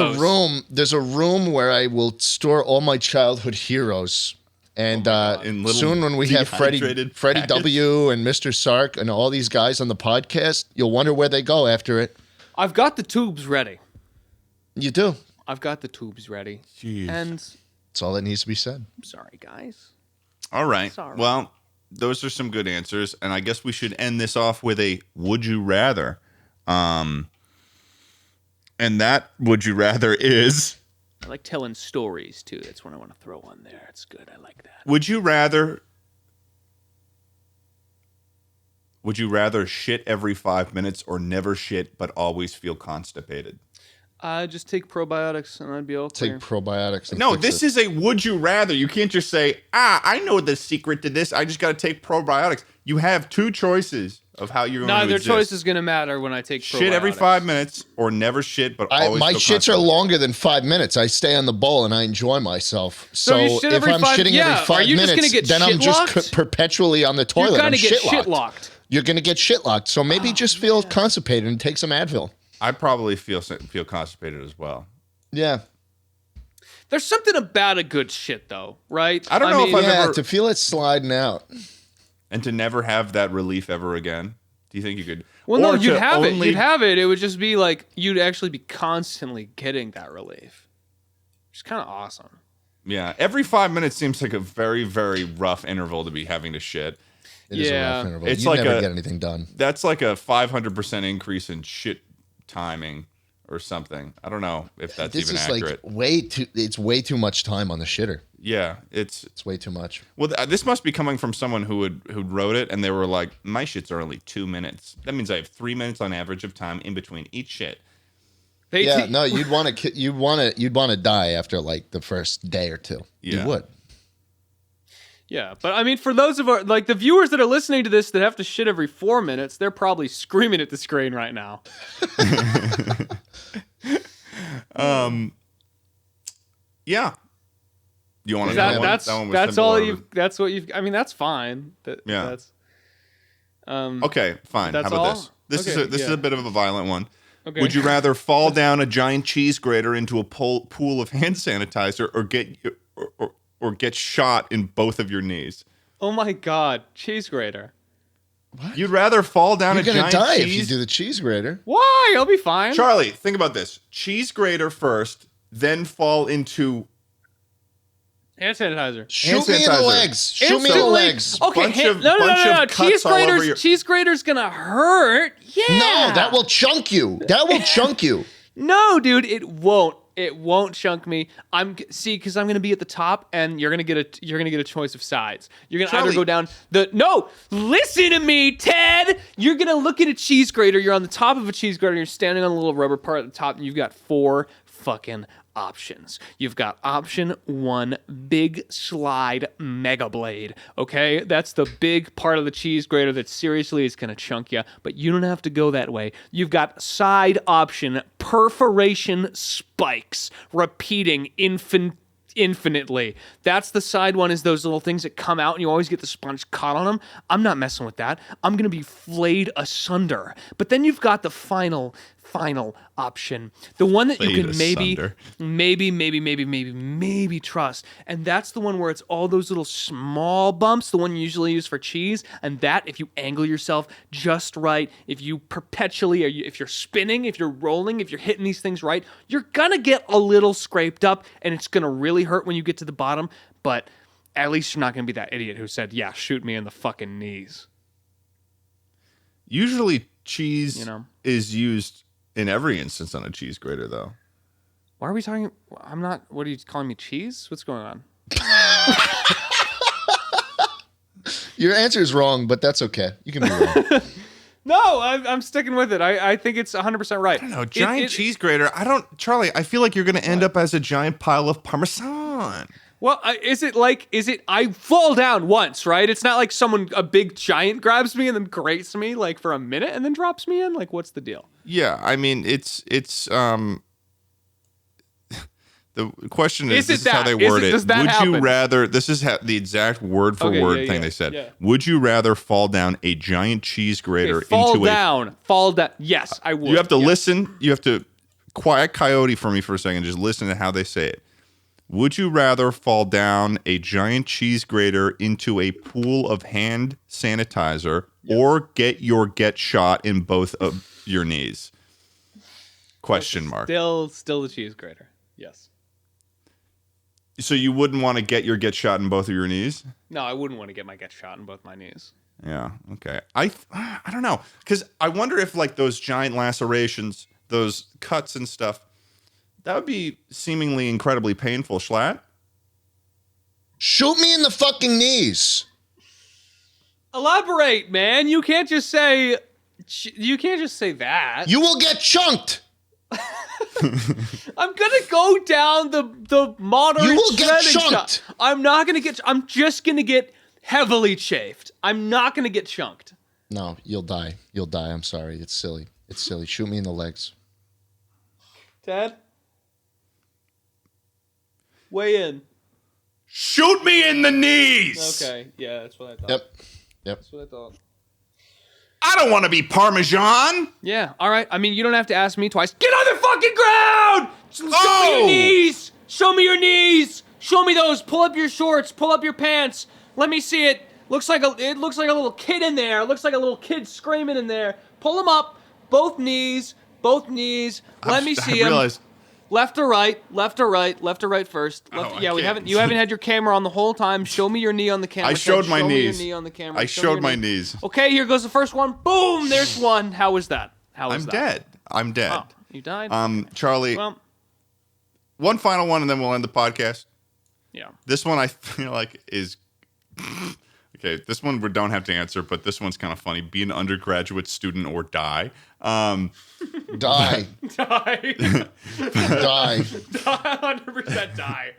There's a room where I will store all my childhood heroes. And In little soon when we have Freddie dehydrated packets? W and Mr. Sark and all these guys on the podcast, you'll wonder where they go after it. I've got the tubes ready. You do. I've got the tubes ready. Jeez. And That's all that needs to be said. I'm sorry, guys. All right. Sorry. Well, those are some good answers, and I guess we should end this off with a would you rather. And that would you rather is I like telling stories too. That's what I want to throw on there. It's good. I like that. would you rather shit every 5 minutes or never shit but always feel constipated? Just take probiotics and I'd be all clear. Take probiotics. And No, fix this it. is a would you rather. You can't just say, I know the secret to this. I just got to take probiotics. You have two choices of how you're going to Neither exist. choice is going to matter when I take Shit every probiotics. 5 minutes or never shit but always My feel shits are constipated. longer than 5 minutes. I stay on the bowl and I enjoy myself. So you shit if every I'm five- shitting yeah, every are 5 you just minutes, gonna get then I'm just shit-locked? perpetually on the toilet. You're I'm going to get shit-locked. shit-locked. You're going to get shit-locked. So maybe just feel constipated and take some Advil. I'd probably feel constipated as well. Yeah. There's something about a good shit, though, right? I don't know if I've Yeah, ever- to feel it sliding out. And to never have that relief ever again. Do you think you could? Well, no, or you'd to have it. only- You'd have it. It would just be like you'd actually be constantly getting that relief. It's kind of awesome. Yeah, every 5 minutes seems like a very, very rough interval to be having to shit. It is a Yeah. rough interval. It's You like never a- get anything done. That's like a 500% increase in shit timing or something. I don't know if that's This even is accurate. like it's way too much time on the shitter. Yeah, it's It's way too much. well. This must be coming from someone who wrote it, and they were like, "My shits are only 2 minutes. That means I have 3 minutes on average of time in between each shit." Yeah, no, you'd want to die after like the first day or two. Yeah. You would. Yeah, but I mean, for those of our the viewers that are listening to this that have to shit every 4 minutes, they're probably screaming at the screen right now. Yeah. You want to That, know that's that one was that's simple all or- you. That's what you've. I mean, that's fine. Yeah. That's, Okay, fine. That's How about all? this? This Okay, is yeah. a bit of a violent one. Okay. Would you rather fall down a giant cheese grater into a pool of hand sanitizer, or get shot in both of your knees? Oh my God, cheese grater. You'd rather fall down You're a gonna giant die if cheese. you do the cheese grater. Why? I'll be fine. Charlie, think about this: cheese grater first, then fall into Hand sanitizer. Shoot me in the sanitizer. legs. Shoot me in the Instantly- legs. Okay, Bunch of no. cuts Cheese all over grater's your- cheese grater's gonna hurt. Yeah. No, that will chunk you. That will chunk you. No, dude, it won't. It won't chunk me. Because I'm gonna be at the top, and you're gonna get a choice of sides. You're gonna either Charlie. go down the no. Listen to me, Ted. You're gonna look at a cheese grater. You're on the top of a cheese grater. You're standing on the little rubber part at the top, and you've got 4 fucking options. You've got option 1, big slide mega blade. Okay, that's the big part of the cheese grater that seriously is gonna chunk you, but you don't have to go that way. You've got side option, perforation spikes, repeating infinitely. That's the side one, is those little things that come out and you always get the sponge caught on them. I'm not messing with that. I'm going to be flayed asunder. But then you've got the final option. The one that you Flayed can asunder. maybe trust. And that's the one where it's all those little small bumps, the one you usually use for cheese. And that, if you angle yourself just right, if you perpetually, if you're spinning, if you're rolling, if you're hitting these things right, you're gonna get a little scraped up and it's gonna really hurt when you get to the bottom. But at least you're not gonna be that idiot who said, yeah, shoot me in the fucking knees. Usually, cheese You know. is used in every instance on a cheese grater, though. Why are we talking? I'm not. What are you calling me? Cheese? What's going on? Your answer is wrong, but that's okay. You can be wrong. No, I'm sticking with it. I think it's 100% right. I don't know, giant cheese grater. Charlie, I feel like you're going to end up as a giant pile of Parmesan. Well, is it I fall down once, right? It's not like a big giant grabs me and then grates me like for a minute and then drops me in. Like, what's the deal? Yeah, I mean, it's the question is this is how they word it. Does that Would happen? you rather, this is the exact word for word thing they said. Yeah. Would you rather fall down a giant cheese grater Fall down. Yes, I would. You have to listen. You have to quiet coyote for me for a second. Just listen to how they say it. Would you rather fall down a giant cheese grater into a pool of hand sanitizer or get shot in both of your knees? Question mark. Still the cheese grater. Yes. So you wouldn't want to get shot in both of your knees? No, I wouldn't want to get shot in both my knees. Yeah. Okay. I don't know, because I wonder if like those giant lacerations, those cuts and stuff, that would be seemingly incredibly painful. Schlatt? Shoot me in the fucking knees. Elaborate, man. You can't just say that. You will get chunked. I'm gonna go down the moderate. You will get shredding chunked. I'm just gonna get heavily chafed. I'm not gonna get chunked. No, you'll die. You'll die. I'm sorry. It's silly. Shoot me in the legs. Ted, weigh in. Shoot me in the knees. Okay, yeah, that's what I thought. Yep. That's what I thought. I don't want to be Parmesan. Yeah, all right. I mean, you don't have to ask me twice. Get on the fucking ground! Show me your knees! Show me your knees! Show me those! Pull up your shorts! Pull up your pants! Let me see it! It looks like a little kid in there. It looks like a little kid screaming in there. Pull them up. Both knees. Let me see them. Realized. Left or right? Left or right? Left or right first? Oh, yeah, I can't. you haven't had your camera on the whole time. Show me your knee on the camera. I showed my Show me knees. your knee on the camera. I Show me showed your my knee. knees. Okay, here goes the first one. Boom! There's one. How was that? I'm dead. I'm dead. Oh, you died? Charlie, Well, one final one and then we'll end the podcast. yeah. This one I feel like is... Okay, this one we don't have to answer, but this one's kind of funny. Be an undergraduate student or die. Die. Die. Die. 100% die.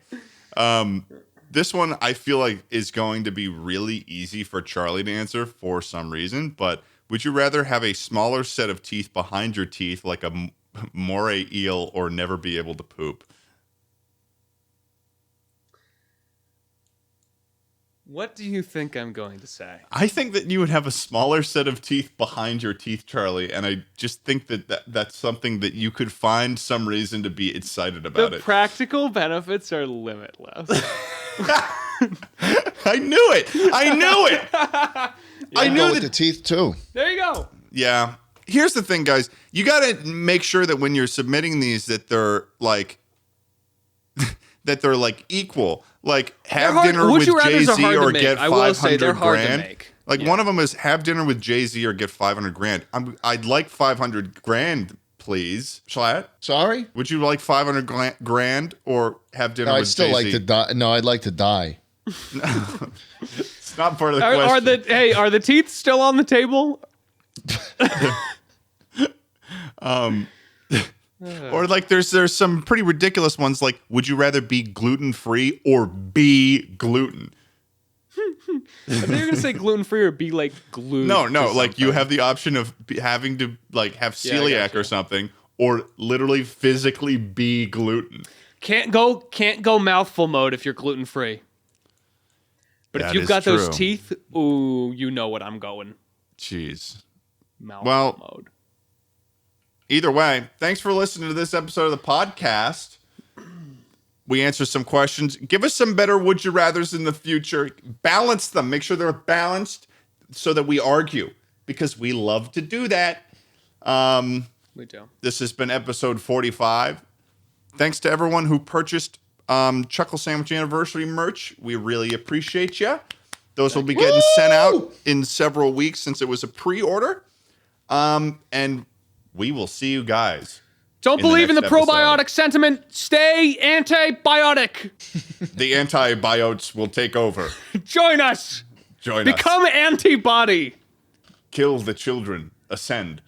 This one I feel like is going to be really easy for Charlie to answer for some reason, but would you rather have a smaller set of teeth behind your teeth like a moray eel or never be able to poop? What do you think I'm going to say? I think that you would have a smaller set of teeth behind your teeth, Charlie, and I just think that's something that you could find some reason to be excited about The it. practical benefits are limitless. I knew it. I knew with the teeth too. There you go. Yeah. Here's the thing, guys. You got to make sure that when you're submitting these that they're like equal. Like have dinner with Jay-Z or get 500 grand. Like one of them is have dinner with Jay-Z or get 500 grand. I'd like 500 grand, please. Schlatt? Sorry? Would you like 500 grand or have dinner with Jay-Z? I'd still like to die. No, I'd like to die. It's not part of the question. Are the teeth still on the table? Or like there's some pretty ridiculous ones like would you rather be gluten-free or be gluten? They're going to say gluten-free or be like glued. No, like you have the option of having to like have celiac or something or literally physically be gluten. Can't go mouthful mode if you're gluten-free. But if you've got those teeth, ooh, you know what I'm going. Jeez. Mouthful mode. Either way, thanks for listening to this episode of the podcast. We answer some questions. Give us some better would you rathers in the future. Balance them. Make sure they're balanced so that we argue because we love to do that. We do. This has been episode 45. Thanks to everyone who purchased Chuckle Sandwich Anniversary merch. We really appreciate you. Those will be getting sent out in several weeks since it was a pre-order. And we will see you guys. Don't believe in the probiotic sentiment. Stay antibiotic. The antibiotes will take over. Join us. Join us. Become antibody. Kill the children. Ascend.